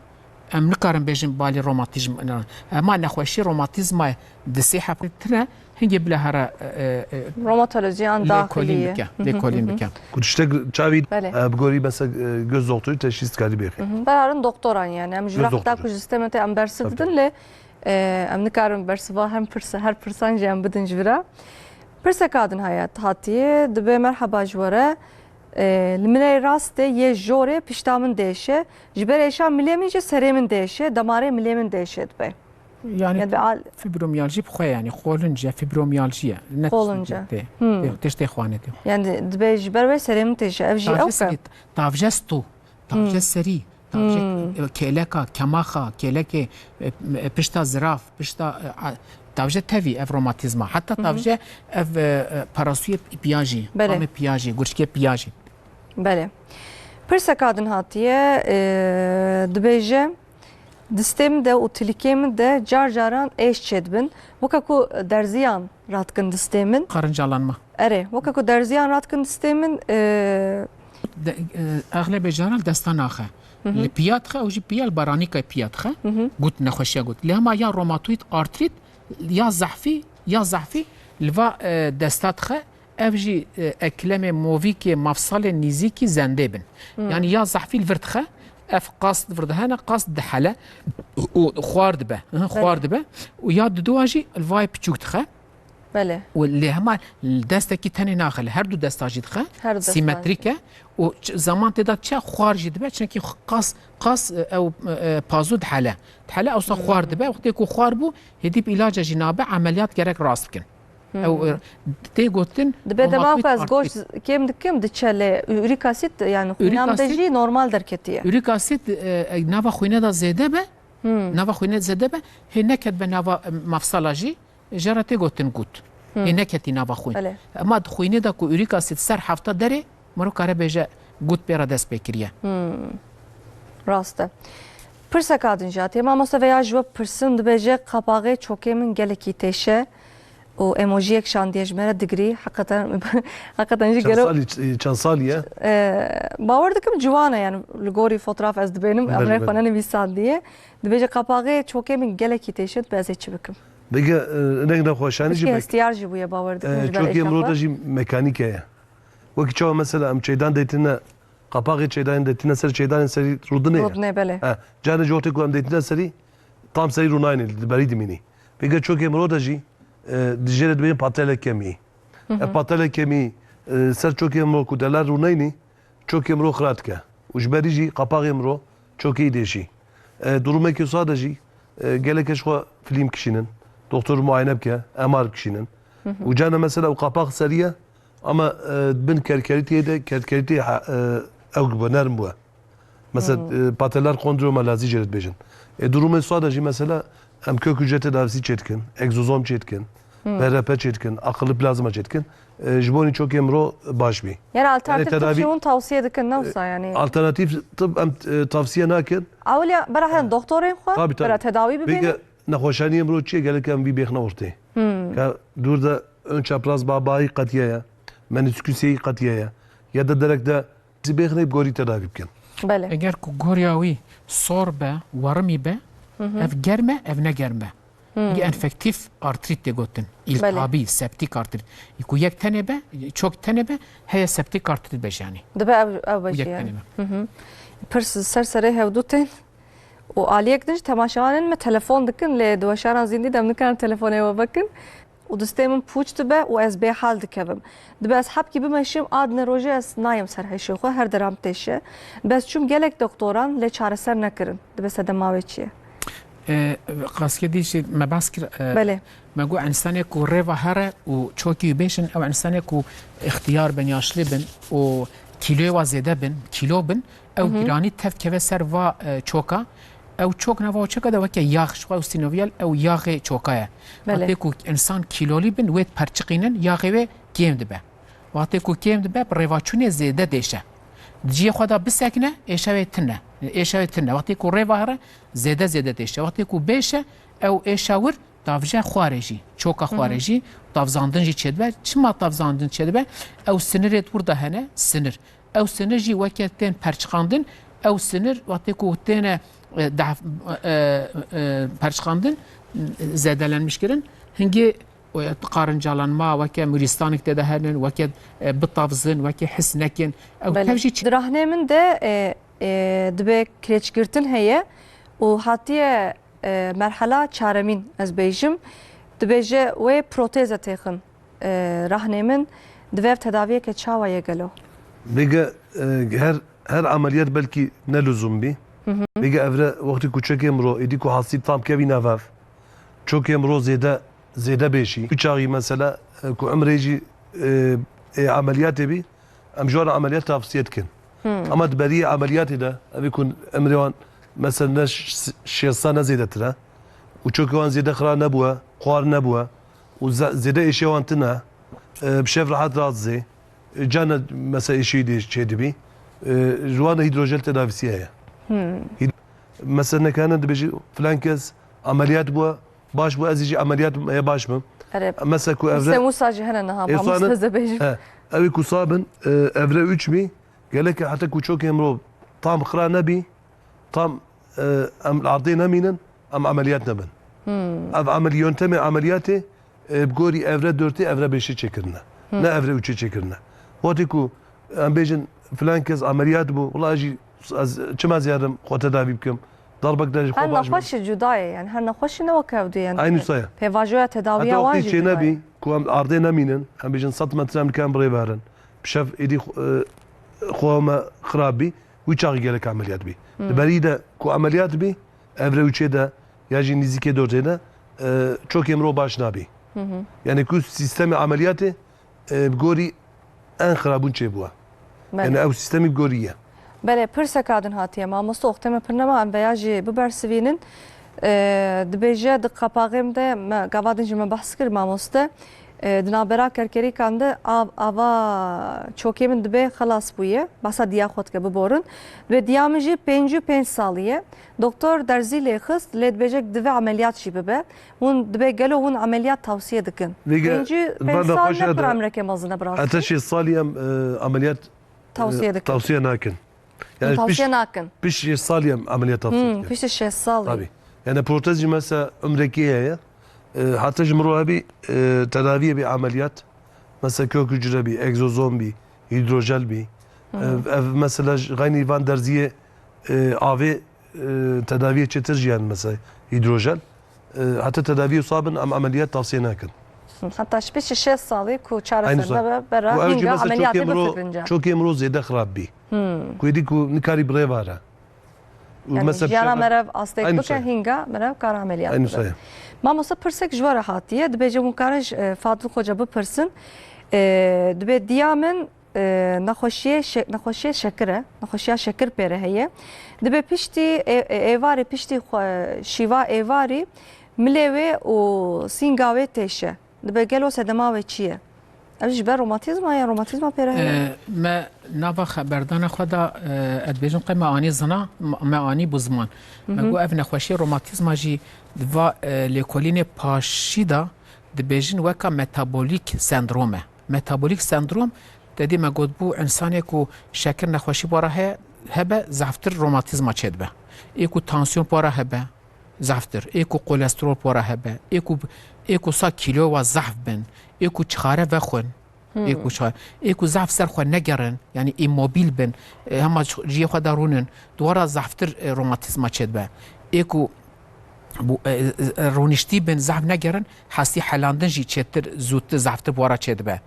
ام نكرن بيجن بالي روماتيزم اما نخوشي روماتيزم دسيحه ترى هنجي بلا هرا روماتولوژیان داخلیه لكولين بكا كنت اشتاق تشافي بله. بقولي مثلا göz doktoru teşhis kari bexi. برارن دکتران yani em jurafta doktoru. ku sistemete em bersivdin le em nikarin bersiva hem pırsa her pırsan jem bidin jvira pırsa kadın hayat hatiye dibe merhaba jwara لمنای راسته یه جوره پشتامن دیشه جبر ایشان ملیمنجه سریمن دیشه دماره ملیمن دیشه دبی Yani Yani bir fibromiyalji bixwe yani xolunca fibromiyaljiye. Ne Xolunca. Teşte xwanet. yani dibê ji ber wê serê min têje ev jî ew ke. Tavje sto, tavje seri, tavje keleka, kemaxa, keleke pişta ziraf, pişta tavje tevi ev romatizma. Hatta tavje ev parasuye piyaji, Bele. ame piyaji, gurşke piyaji. Belê. Pirsa kadin hatiye dibêje distêm de û tilîkê min de car caran êş çêdibin. Weka ku derziyan ratkin distê min. Karıncalanma. Erê, weka ku derziyan ratkin distê min اغلب جارال دستان آخه لپیات خه او جی پیال بارانی که پیات خه گوت نخوشیه گوت لما یا روماتوید آرتریت یا ضعفی لوا دستات خه اف جی اکلم مووی که مفصل نیزی کی زنده بن یعنی یا ضعفی الورد خه اف قاصد فردهانا قاصد دحله و خوارد به و یا دواجی الوای بچوكت خه belê. واللي هما دستكي تاني ناخل هردو دستاجي دخه هر دو سيمتريكه و زمان تدا تشا خوار جدبه چنكي قاس او بازود حاله او خوار دبه وقت يكو خوار بو هدي بعلاج جنابه عمليات gerek راست بكن او تي قلتن Dibê dema ku ez goş kêm dikim diçe ürik asit yani xwînam de jî normal derketiye. يوريك اسيد نافا خوينه دا زيده به نافا خوينه زيده به هي نكت بنافا مفصلاجي جراتي قلتن قوت هي نكتي نافا خوين بله. اما خوينه دا كو يوريك اسيد سر هفته دري مرو كاره بيجا قوت بيرا دست بكريه Rast e. Pirsa kadin jatiye mamosta veya jwe pirsin dibêje qapağı çokê min gelekî têşe û emojiyek şandiye ji me re digirî heqeten jî gero Çand saliye? bawer dikim ciwan e yani li gorî fotoğraf ez dibênim em rê xwe nenivîsan diye dibêje qapağı çokê min gelekî têşe dibe ez ê çi bikim. Bege ne nexweşanî jî Piştî hestiyar jî bûye bawer dikim ji ber çok emro da êşa jî mekanik ye. Wekî çawa mesela em çeydan deytine qapağı çeydan deytine ser çeydanên serî rûdinê ye. Rûdinê belê. Carê cotê ku em deytine serî tam serî rûnayê li berî dimînî. Bege çok emro da jî dijêre dibên patelek kemî. Ev patelek kemî ser çok emro ku deler rûnayînî çok emro xira dike. û ji berî jî qapağı emro çokî dêşî. Durumekî wisa de jî gelek eş xwe film kişînin. Doktor muayene bike, MR kişinin. û cana mesela ew qapak seriye ama bin kerkerîtiyê de kerkerîtiyê ew gibi nerm bûye. Mesela pateler kondroma lazî jê dibêjin. Durumê wisa de jî mesela em kök hücre tedavîsî çêdikin, egzozom çêdikin, PRP çêdikin, akıllı plazma çêdikin. Ji bonî çok emro baş bî. Yani alternatif tıp tedavi- jî hûn tavsiye dikin ne wisa yani. Alternatif tıp em tavsiye nakin. Awliya bera hen doktorên xwe Tabii, tabii. bera tedawî bibînin. Peki nexweşanî emro çi ye gelek em vî bêxne ortê. Ka dûr de ön çapraz babayî qetiye ye, menüsküsiyê qetiye ye ya da derek de zî bêxne gorî tedavî bikin. Belê. اگر کو گوریا وی سور به ورمی به اف گرمه ev ne germe یه انفکتیف آرتریت de گوتن التهابی سپتیک آرتریت یکو یک تنه به çok tane be heye septik artrit beş yani Dibe ev یک bejî tane yani. be Pirs ser serê hevdûtên û aliyek din ji temaşevanên me telefon dikin lê diweşaran zîndî dem nikarin telefonê we bikin û distê min pûç dibe û ez bêhal dikevim. Dibe ez hepkî bimeşim adine rojê ez nayêm ser heşê xwe her deram têşe. Dibe ez çûm gelek doktoran lê çareser nekirin. Dibe sedem mavê çi ye. قاسکه دیش مباس کر Belê. مگو انسانی کو ریوا هره و چوکی بیشن او انسانی کو اختیار بن یاشلی بن و کیلو و زیده بن کیلو بن او گرانی تف که سر و چوکا او چوک نوا چوکا ده وکی یاغ شوا و سینویال او یاغ چوکایه بله. وقتی کو انسان کیلولی بن وید پرچقینن یاغی و کیم دبه وقتی کو کیم دبه ریوا چونه زیده دیشه جی خدا بسکنه ایشاوی تنه وقتی کو ریوا هره زیده دیشه وقتی کو بیشه او ایشاور tavje xwarejî, çoka xwarejî, tavzandin jî çêdibe, çima tavzandin çêdibe, ew sinirê burada hene, sinir. Ew sinir jî weke tên perçiqandin, ew sinir wextê ku têne perçiqandin, zedelenmiş kirin, hingê qarıncalanma, weke mûristanek tê de henin, weke bitavzin, weke his nekin, ew tev jî Dirahnê min de dibe kireçgirtin heye û hatiye merhala çaremîn ez bêjim dibêje wê proteze têxin rahnê min dibe tedaviyeke çawa ye gelo. Bêge her ameliyat belkî ne lüzum bî. Bêge evre wextî ku çekê mirov êdî ku hasîb tam kevî nevev. çok emro zede beşi. Üç ayı mesela ku emreci ameliyat ebi em jwana ameliyat tavsiye etkin. Ama diberiye ameliyatı da evi kun emriwan mesela ne şiyasana zedetir. و چوکی وان زیده خرا نبوه خوار نبوه و زیده ایشی وان تنه بشف راحت رازه جانا مثلا ایشی دیش چه دبی جوان هیدروژل تداویسیه مثلا نکنه دبیجی فلان کس عملیات بوه باش بوه ازیجی عملیات باش مم مثلا کو افره موسى جهنا نها موسى زبيج اوی کو صابن افره 3 می قال لك حتى کو چوکی امرو طام خرا نبی طام ام العرضي نمينا ام عمليات نبن اف عمليون تم عملياتي بقوري افرا دورتي افرا بيشي تشكرنا نا افرا وتشي تشكرنا واتيكو ام بيجن فلان كز عمليات بو والله اجي كما زيادم خوتا دابي بكم ضربك داجي خو باش هل نخش جدايه يعني هل نخش نوكاودي يعني اي نصايا بيفاجوها تداويه واجد واجد نبي كو ام عرضينا مينن ام بيجن صدمه ترام كان بريبارن بشاف ايدي خوما خرابي ويشاغي قالك عمليات بي البريده كو عمليات بي افرا وتشي ده يجي نزيكي دورتينا çok emro baş nabi. Yani ku sistemi ameliyatı bgori en xarabun çebuğa. Yani ev sistemi bgoriye. بله پرسه کادن هاتیه ما مستوختم پرنما ام بیاجی ببرسوینن دبیجه د قپاغم ده گوادن جمع بحث کر ما مسته دنابرا کرکری کنده آوا چوکیمن دبی خلاص بویه بسا دیا خود که ببورن و دیامجی 55 سالیه دکتر درزیلی خست لید بیجک دبی عملیات شی ببه ون دبی گلو ون عملیات توصیه دکن 55 سال نه پر امرکه مازنه براستی اتشی سالیم عملیات توصیه نکن. Yani tavsiye nakın. Piş saliyem ameliyat tavsiye. Piş 6 sal. Tabii. Yani protezci mesela ömrekiye hatta cumhuriyet bir tedaviye bir ameliyat. Mesela kök hücre bir, egzozom bir, hidrojel bir. Mesela gayni van derziye AV tedaviye çetirci yani mesela hidrojel. Hatta tedaviye sabın ama ameliyat tavsiye nakın. Hatta piş 6 salı ku çaresinde bera hinga ameliyatı bitirince. Çok emro zede xrab bir. Kuydi ku nikari bre vara. Yani jana merev astek bike hinga merev kar ameliyat. Aynı sayı. Mamosa persek jwara hatiye dibece munkaraj Fadıl Hoca bipirsin. Dibe diyamen نخوشیه شکره نخوشیه شکر پیره هیه دبه پشتی ایواری پشتی شیوا ایواری ملیوه و سینگاوه تیشه دبه گلو سدماوه چیه اوش بر روماتیزما یا روماتیزما پیره هیه ما نابا خبردان خدا ادبیجن قیمه آنی زنا معانی بزمان مگو اف نخوشی روماتیزما جی دوا لیکولین پاشی دا دبیجن وکا متابولیک سندرومه متابولیک سندروم دیدی ما گفت بو انسانی کو شکر نخوشی باره هبه زفتر روماتیزما چید به ایکو تانسیون باره هبه زفتر ایکو کلسترول باره هبه ایکو سا کیلو و زحف بن ایکو چخاره وخون ایکو زحف سر خو نگرن یعنی ایموبیل بن همه جیه خو درونن دوارا زفتر روماتیزما چید به ایکو رونشتی بن زحف نگرن حسی حلاندن جی چیتر زودت زفتر باره چید به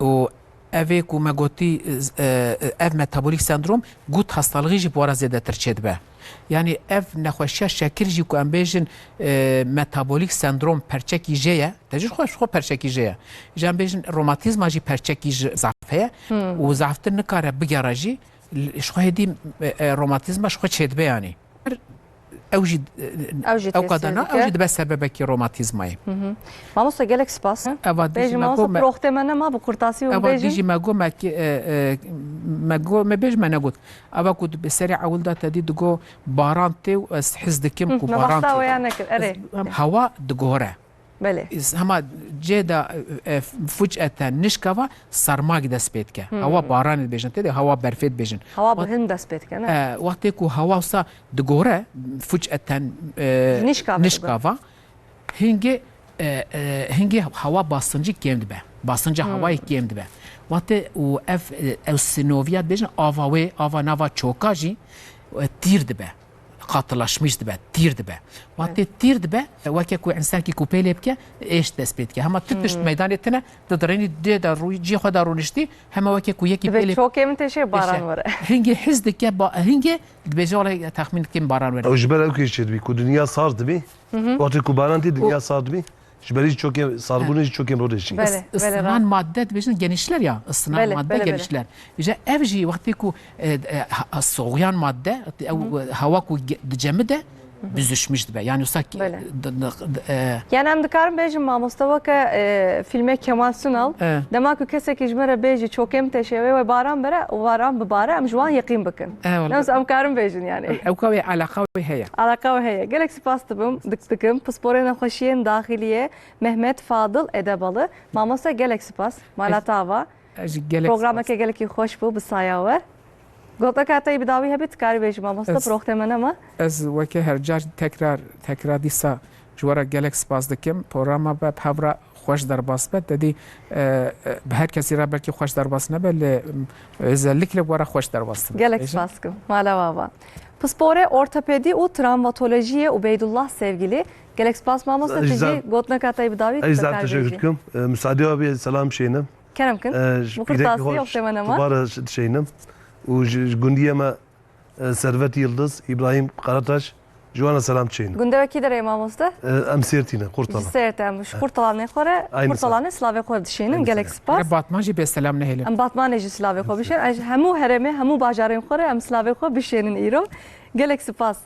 و اوه کو مگوتی اف متابولیک سندروم گوت هستالغی جی بوارا زیده تر چید به یعنی اف نخوشی شکر جی کو ام بیجن متابولیک سندروم پرچکی جیه تجربه خوش خو پرچکی جیه جام بیجن روماتیزما جی پرچکی ضعفه و ضعفتر نکاره بگره جی شخو هدی روماتیزما شخو چید به یعنی او قدنا اوجد بس سببك روماتيزماي مامو سجلك سباس بيجي مامو بروخت منا ما بقرطاسي وبيجي بيجي ماغو ما بيج ما نقول ابا كنت بسريع اول دا تدي دغو بارانتي حزدكم كو بارانتي هوا دغوره بله هما جدا فجأة نشكوا سرماق دست بيت که هوا باران بيجن تدي هوا برفت بيجن هوا بهند دست بيت که نه وقتی کو هوا وسا دغوره فجأة نشكوا هنگي هوا basıncı gemdi be basıncı havayı gemdi be وقتی و اف سنوفيات بيجن ava nava çokaji tirdi be قاتلاشmış dibe, tîr dibe. Watê tîr dibe, weke ku insankî ku pêlê bike, êş dest pê dike. Hema tu tişt meydanê tune, di direnî dê de rûyî cî xwe de rûniştî, hema weke ku yekî Ve pêlê çok emin teşe baran var. hingê hez dike, hingê dibêje wala texmîn dikim baran were. Ew ji ber ew kêşê dibî ku dünya sar dibî. Watê ku baran tê dünya sar dibî. Ji berî çok sarbûnê jî çok emro deşî. Bele, bele Isınan madde dibêjin genişler ya, ısınan Bele, madde bele, bele. genişler. İşte ev jî wextê ku soğuyan madde, hava ku dicemi de büzüşmüş dibe. Yani usak Bele. Yani em dikarim bêjim mamosta weke filme Kemal Sunal dema ku kesekî ji me re bêjî çok em teşe ve baran bere û baran bibare em ji wan yeqîn bikin. Newsa em karim bêjin yani. ew ka wê alaqa wê heye. Alaka heye. Gelek spas dibim, dikim. Pisporên xweşiyên daxiliye Mehmet Fadıl Edebalı. Mamosta gelek spas. Malatava. Programeke gelekî xweş bû bi saya we. Goteka te bi dawî hebe tikarî bêjî mamosta proxteme nema. Ez weke her car tekrar dîsa ji were gelek spas dikim. Programa be hevra xweş derbas be. Dedî bi her kesî re belkî xweş derbas nebe lê özellikle were xweş derbas dibe. Gelek spas kim. Malavava. Pispore ortopedi û travmatolojiye Ubeydullah sevgili. Gelek spas mamosta tijî gotneka te bi dawî Ez tikarî teşekkür bêjî. ederim. Müsaade abi selam şeyine. Kerem kin. Bu kurtası yok deme nema. Tubara şeyine. U gundiye me Servet Yıldız, İbrahim Karataş, Juana selam şeyine. Günde vekî derê mamosta. Em Sêrtîne, Kurtalan. Sertem şu kurtalanê xwe re Aynı kurtalanê slavê xwe dişînin gelek spas. Batman jî bêselam nehêlin. Em Batmanê jî slavê xwe bişên. Hemû herêmê, hemû bajarên xwe re em slavê xwe bişênin îro. Gelek spas.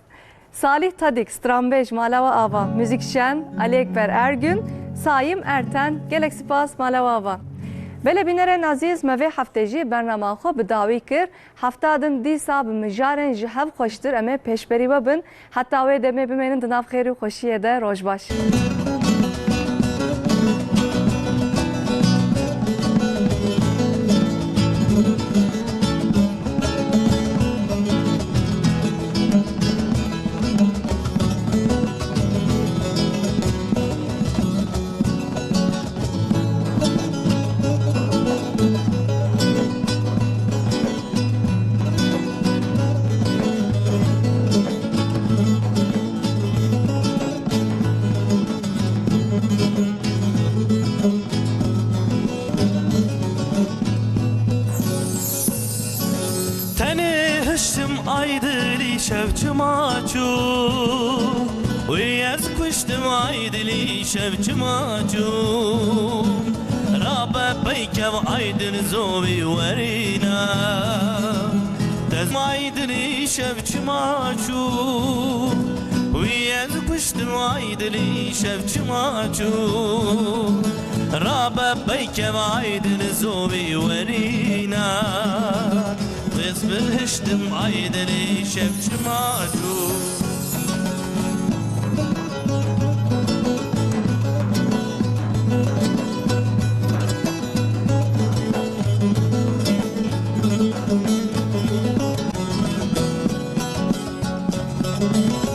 Salih Tadik, Strambej, Malava Ava, Müzikşen, Ali Ekber Ergün, Saim Erten, Gelek spas Malava Ava. Bele bineren aziz me vê heftê jî bernama xwe bi dawî kir. Hefta din dîsa bi mijarên ji hev xweştir em ê pêşberî we bin. Heta wê demê bimênin di nav xêrî û xweşiyê de roj baş. Tene hıştım aydili şevçim açu Uyez kuştum aydili şevçim açu Rabe peykev aydın zovi verina Tez aydili şevçim açu Uyez kuştum aydili şevçim açu Rabe peykev aydın zovi verina Biz bilhiştim aydını şefçim adu Müzik